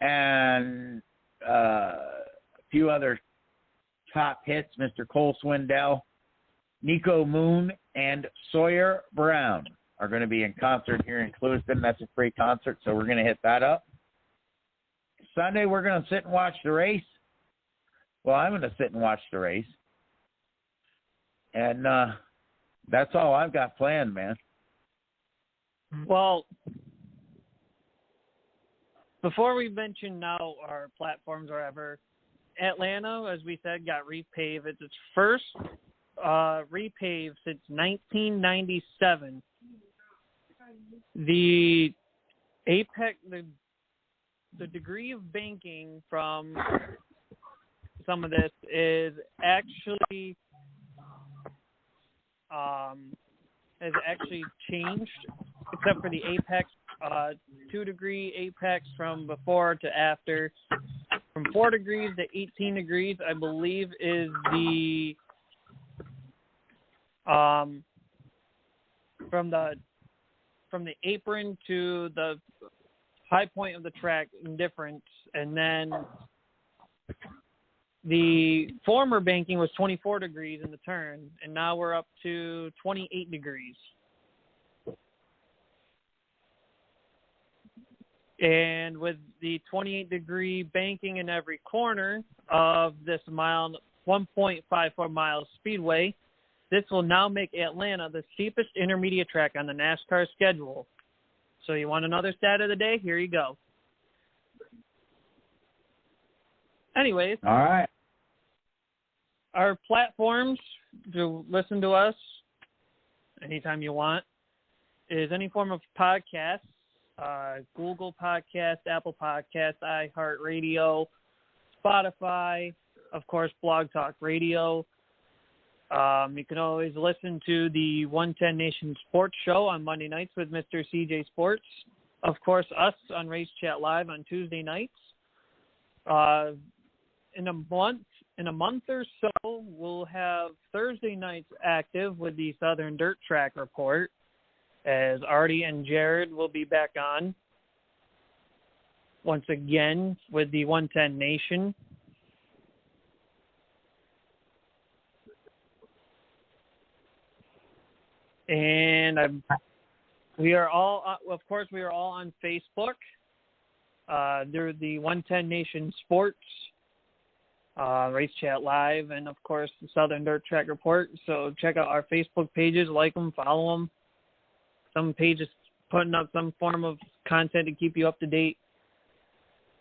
and a few other top hits, Mr. Cole Swindell, Nico Moon, and Sawyer Brown are going to be in concert here in Lewiston. That's a free concert, so we're going to hit that up. Sunday we're going to sit and watch the race. Well, I'm going to sit and watch the race. And that's all I've got planned, man. Well, before we mention now our platforms or ever, Atlanta, as we said, got repaved. It's its first repave since 1997. The apex, the degree of banking from some of this is actually has actually changed, except for the apex, 2-degree apex from before to after. From 4 degrees to 18 degrees, I believe, is the from the apron to the high point of the track difference, and then the former banking was 24 degrees in the turn, and now we're up to 28 degrees. And with the 28-degree banking in every corner of this 1.54 mile speedway, this will now make Atlanta the steepest intermediate track on the NASCAR schedule. So you want another stat of the day? Here you go. Anyways. All right. Our platforms to listen to us anytime you want is any form of podcast. Google Podcast, Apple Podcast, iHeartRadio, Spotify, of course, Blog Talk Radio. You can always listen to the 110 Nation Sports Show on Monday nights with Mr. CJ Sports. Of course, us on Race Chat Live on Tuesday nights. In a month or so, we'll have Thursday nights active with the Southern Dirt Track Report, as Artie and Jared will be back on once again with the 110 Nation. And we are all on Facebook. They're the 110 Nation Sports, Race Chat Live, and of course the Southern Dirt Track Report. So check out our Facebook pages, like them, follow them. Some pages putting up some form of content to keep you up to date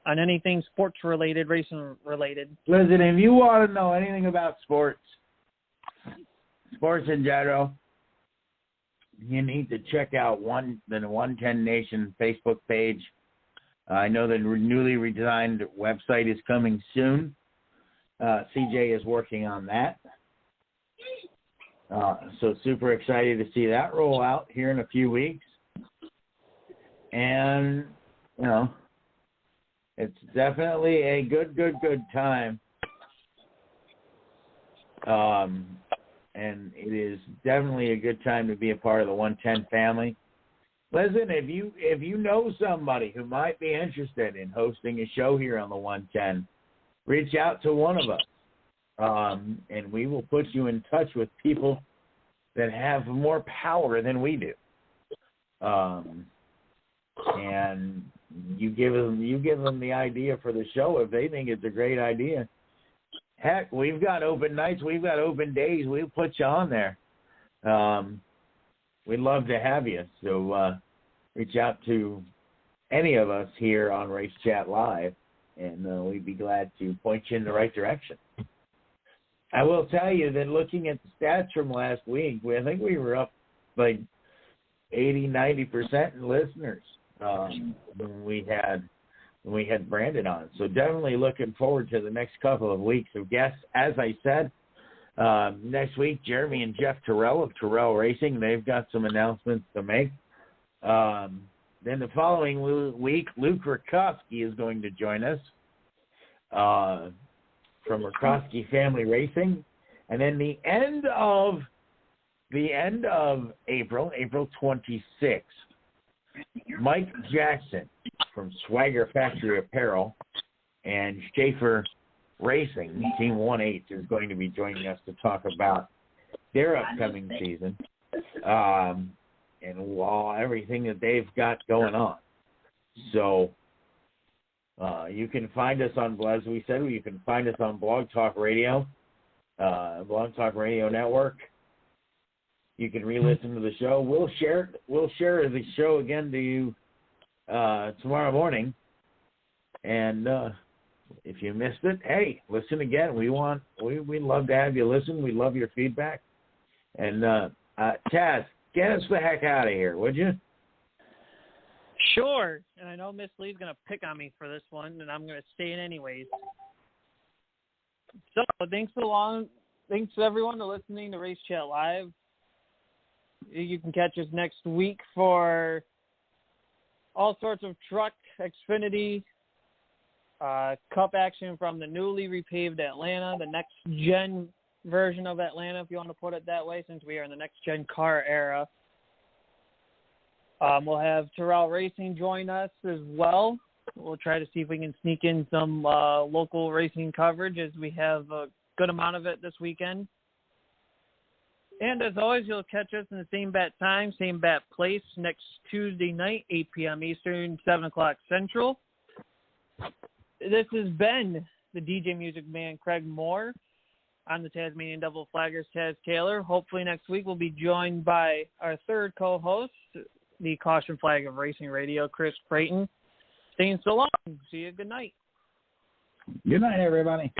on anything sports related, racing related. Listen, if you want to know anything about sports in general, you need to check out the 110 Nation Facebook page. I know the newly redesigned website is coming soon. CJ is working on that. So super excited to see that roll out here in a few weeks. And, you know, it's definitely a good time. And it is definitely a good time to be a part of the 110 family. Listen, if you know somebody who might be interested in hosting a show here on the 110, reach out to one of us. And we will put you in touch with people that have more power than we do. And you give them the idea for the show if they think it's a great idea. Heck, we've got open nights, we've got open days. We'll put you on there. We'd love to have you. So reach out to any of us here on Race Chat Live, and we'd be glad to point you in the right direction. I will tell you that looking at the stats from last week, I think we were up like 80-90% in listeners when we had Brandon on. So definitely looking forward to the next couple of weeks of guests. As I said, next week, Jeremy and Jeff Terrell of Terrell Racing, they've got some announcements to make. Then the following week, Luke Rakowski is going to join us from Rakowski Family Racing. And then the end of April 26th, Mike Jackson from Swagger Factory Apparel and Schaefer Racing, Team 1-8, is going to be joining us to talk about their upcoming season and everything that they've got going on. So You can find us on, as we said, you can find us on Blog Talk Radio, Blog Talk Radio Network. You can re-listen to the show. We'll share the show again to you tomorrow morning. And if you missed it, hey, listen again. We'd love to have you listen. We love your feedback. And Taz, get us the heck out of here, would you? Sure. And I know Miss Lee's going to pick on me for this one, and I'm going to stay in anyways. So thanks to everyone for listening to Race Chat Live. You can catch us next week for all sorts of truck, Xfinity, Cup action from the newly repaved Atlanta, the next-gen version of Atlanta, if you want to put it that way, since we are in the next-gen car era. We'll have Terrell Racing join us as well. We'll try to see if we can sneak in some local racing coverage, as we have a good amount of it this weekend. And as always, you'll catch us in the same bat time, same bat place next Tuesday night, 8 p.m. Eastern, 7 o'clock Central. This has been the DJ Music Man, Craig Moore. I'm the Tasmanian Devil Flaggers, Taz Taylor. Hopefully next week we'll be joined by our third co-host, the Caution Flag of Racing Radio, Chris Creighton. Staying so long. See you. Good night. Good night, everybody.